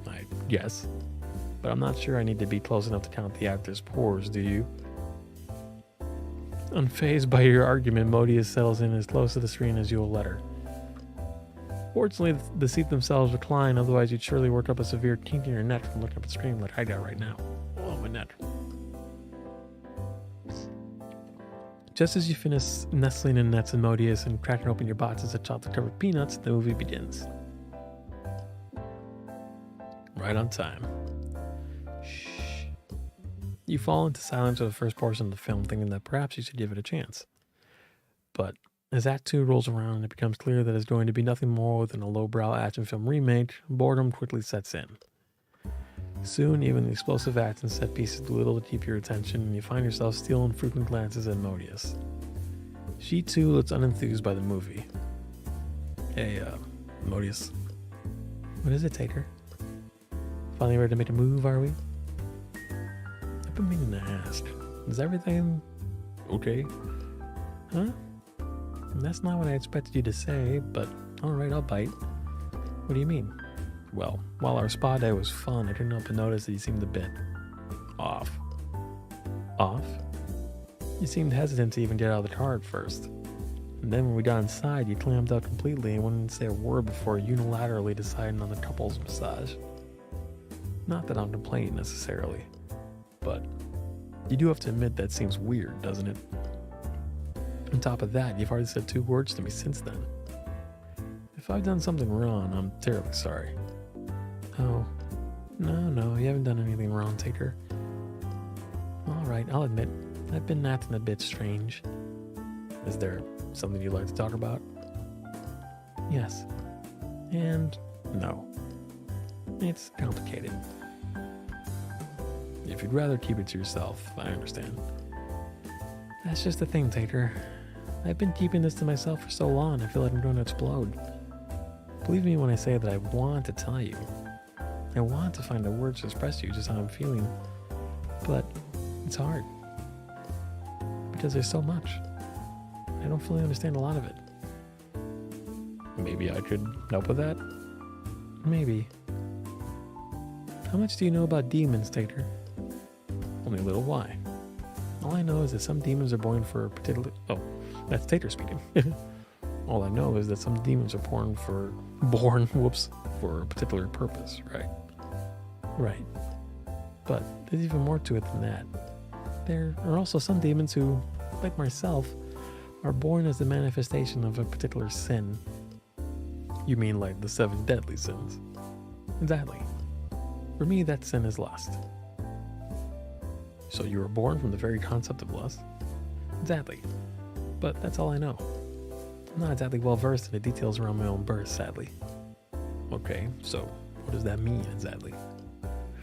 I guess. But I'm not sure I need to be close enough to count the actor's pores, do you? Unfazed by your argument, Modius settles in as close to the screen as you will let her. Fortunately, the seats themselves recline, otherwise you'd surely work up a severe kink in your neck from looking up at the screen like I got right now. Oh, my neck. Just as you finish nestling in nets and Modius and cracking open your boxes of chocolate-covered peanuts, the movie begins. Right on time. Shh. You fall into silence for the first portion of the film, thinking that perhaps you should give it a chance. But as Act 2 rolls around and it becomes clear that it's going to be nothing more than a lowbrow action film remake, boredom quickly sets in. Soon, even the explosive acts and set pieces do little to keep your attention, and you find yourself stealing frequent glances at Modius. She too looks unenthused by the movie. Hey, Modius. What is it, Tater? Finally ready to make a move, are we? I've been meaning to ask. Is everything okay? Huh? That's not what I expected you to say, but alright, I'll bite. What do you mean? Well, while our spa day was fun, I couldn't help but notice that you seemed a bit off. Off? You seemed hesitant to even get out of the car at first. And then when we got inside, you clammed out completely and wouldn't say a word before unilaterally deciding on the couple's massage. Not that I'm complaining necessarily, but you do have to admit that seems weird, doesn't it? On top of that, you've already said 2 words to me since then. If I've done something wrong, I'm terribly sorry. Oh, no, you haven't done anything wrong, Taker. Alright, I'll admit, I've been acting a bit strange. Is there something you'd like to talk about? Yes. And no. It's complicated. If you'd rather keep it to yourself, I understand. That's just the thing, Taker. I've been keeping this to myself for so long, I feel like I'm going to explode. Believe me when I say that I want to tell you. I want to find the words to express to you just how I'm feeling. But it's hard. Because there's so much. I don't fully understand a lot of it. Maybe I could help with that? Maybe. How much do you know about demons, Tater? Only a little. Why? All I know is that some demons are born for a particular... Oh, that's Tater speaking. All I know is that some demons are born for a particular purpose, right? Right. But there's even more to it than that. There are also some demons who, like myself, are born as the manifestation of a particular sin. You mean like the 7 deadly sins? Exactly. For me, that sin is lust. So you were born from the very concept of lust? Exactly. But that's all I know. I'm not exactly well versed in the details around my own birth, sadly. Okay, so what does that mean exactly?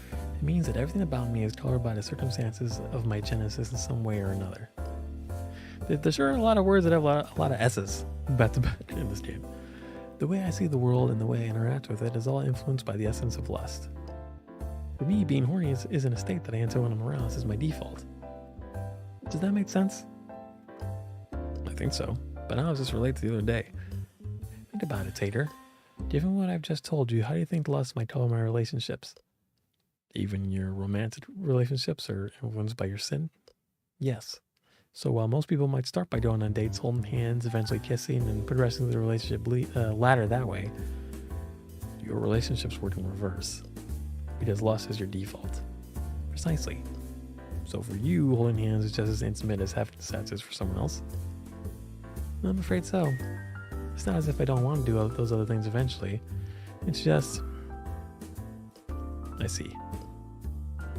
It means that everything about me is colored by the circumstances of my genesis in some way or another. There sure are a lot of words that have a lot of S's back to back in this game. The way I see the world and the way I interact with it is all influenced by the essence of lust. For me, being horny isn't a state that I enter when I'm aroused as my default. Does that make sense? I think so, but how does this relate to the other day? Think about it, Tater. Given what I've just told you, how do you think lust might color my relationships? Even your romantic relationships are influenced by your sin? Yes. So while most people might start by going on dates, holding hands, eventually kissing, and progressing the relationship ladder that way, your relationships work in reverse. Because lust is your default. Precisely. So for you, holding hands is just as intimate as having sex is for someone else? I'm afraid so. It's not as if I don't want to do those other things eventually. It's just... I see.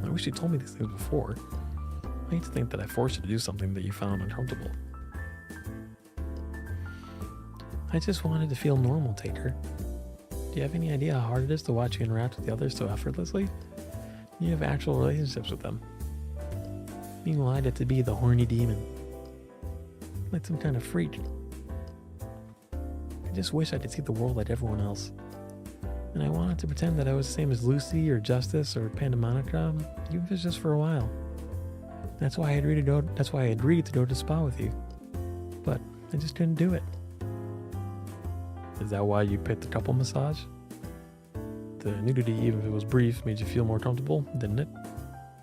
I wish you told me these things before. I hate to think that I forced you to do something that you found uncomfortable. I just wanted to feel normal, Taker. Do you have any idea how hard it is to watch you interact with the others so effortlessly? You have actual relationships with them. Meanwhile, I get to be the horny demon. Like some kind of freak. I just wish I could see the world like everyone else. And I wanted to pretend that I was the same as Lucy or Justice or Pandamonica, even if it's just for a while. That's why I agreed to go to the spa with you. But I just couldn't do it. Is that why you picked the couple massage? The nudity, even if it was brief, made you feel more comfortable, didn't it?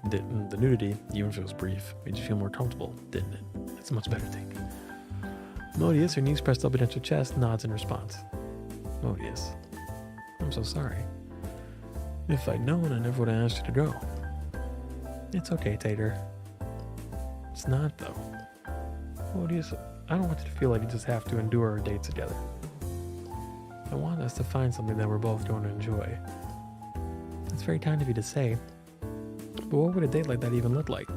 The nudity, even if it was brief, made you feel more comfortable, didn't it? That's a much better take. Modius, her knees pressed up against her chest, nods in response. Modius, I'm so sorry. If I'd known, I never would have asked you to go. It's okay, Tater. It's not, though. Modius, I don't want you to feel like you just have to endure our dates together. I want us to find something that we're both going to enjoy. It's very kind of you to say, but what would a date like that even look like?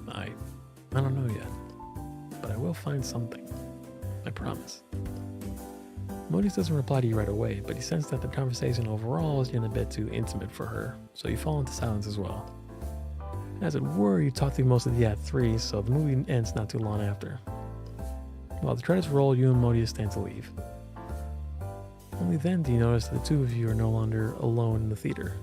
I don't know yet, but I will find something. I promise. Modius doesn't reply to you right away, but you sense that the conversation overall is getting a bit too intimate for her, so you fall into silence as well. As it were, you talk through most of the Act 3, so the movie ends not too long after. While the credits roll, you and Modius stand to leave. Only then do you notice that the two of you are no longer alone in the theater.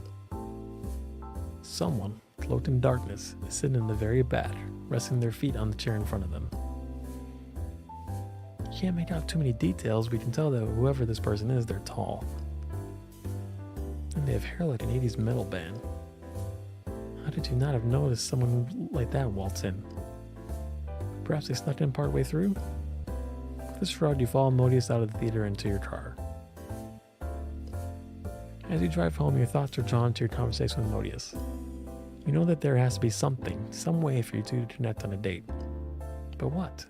Someone, cloaked in darkness, is sitting in the very back, resting their feet on the chair in front of them. You can't make out too many details, but you can tell that whoever this person is, they're tall. And they have hair like an 80s metal band. How did you not have noticed someone like that waltz in? Perhaps they snuck in part way through? This shrugged, you follow Modius out of the theater into your car. As you drive home, your thoughts are drawn to your conversation with Modius. You know that there has to be something, some way for you two to connect on a date. But what?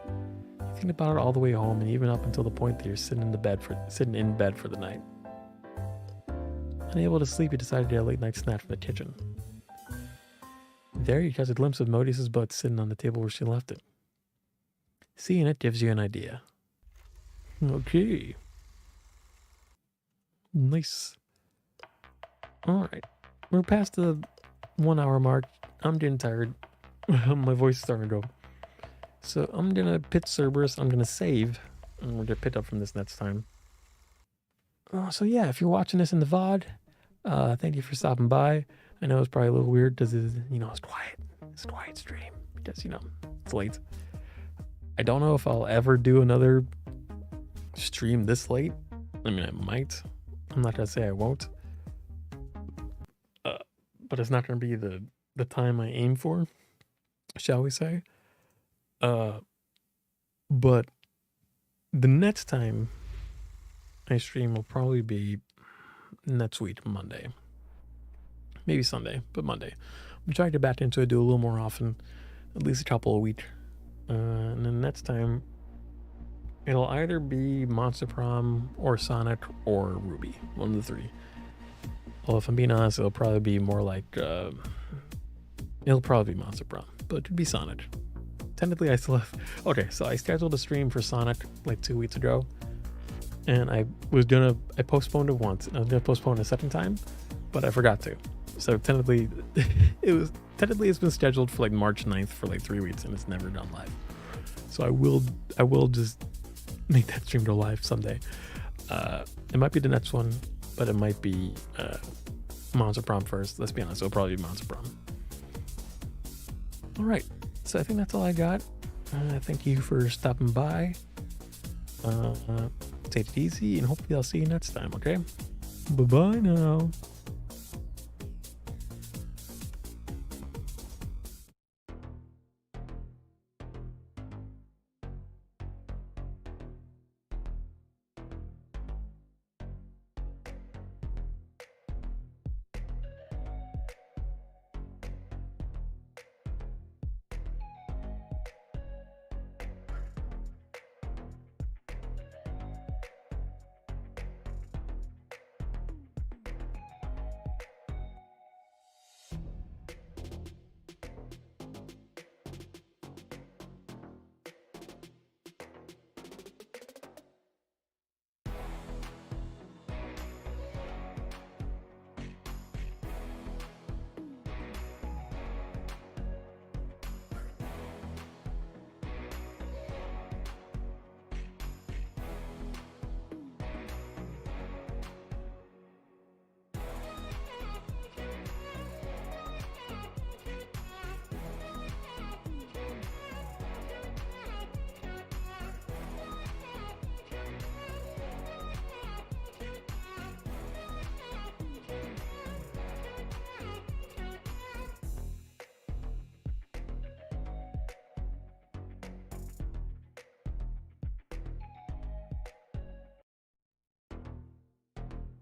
You think about it all the way home and even up until the point that you're sitting in bed for the night. Unable to sleep, you decide to get a late night snack from the kitchen. There you catch a glimpse of Modius's butt sitting on the table where she left it. Seeing it gives you an idea. Okay. Nice. Alright. We're past the 1 hour mark. I'm getting tired. My voice is starting to go. So I'm gonna pit Cerberus. I'm gonna save. And we're gonna pick up from this next time. So yeah, if you're watching this in the VOD, thank you for stopping by. I know it's probably a little weird because it's quiet. It's a quiet stream because it's late. I don't know if I'll ever do another stream this late. I mean, I might. I'm not gonna say I won't. But it's not gonna be the time I aim for, shall we say? But the next time I stream will probably be next week, Monday. Maybe Sunday, but Monday. I'm trying to get back into it, do a little more often, at least a couple a week. And then next time, it'll either be Monster Prom or Sonic or Ruby, one of the three. Well, if I'm being honest, it'll probably be more like, it'll probably be Monster Prom, but it could be Sonic. Technically, I still have, okay, so I scheduled a stream for Sonic like 2 weeks ago, and I postponed it once, and I was gonna postpone it a second time, but I forgot to. So technically, it's been scheduled for like March 9th for like 3 weeks, and it's never gone live. So I will just make that stream go live someday. It might be the next one, but it might be Monster Prom first. Let's be honest, it'll probably be Monster Prom. All right, so I think that's all I got. Thank you for stopping by. Take it easy, and hopefully I'll see you next time, okay? Bye-bye now.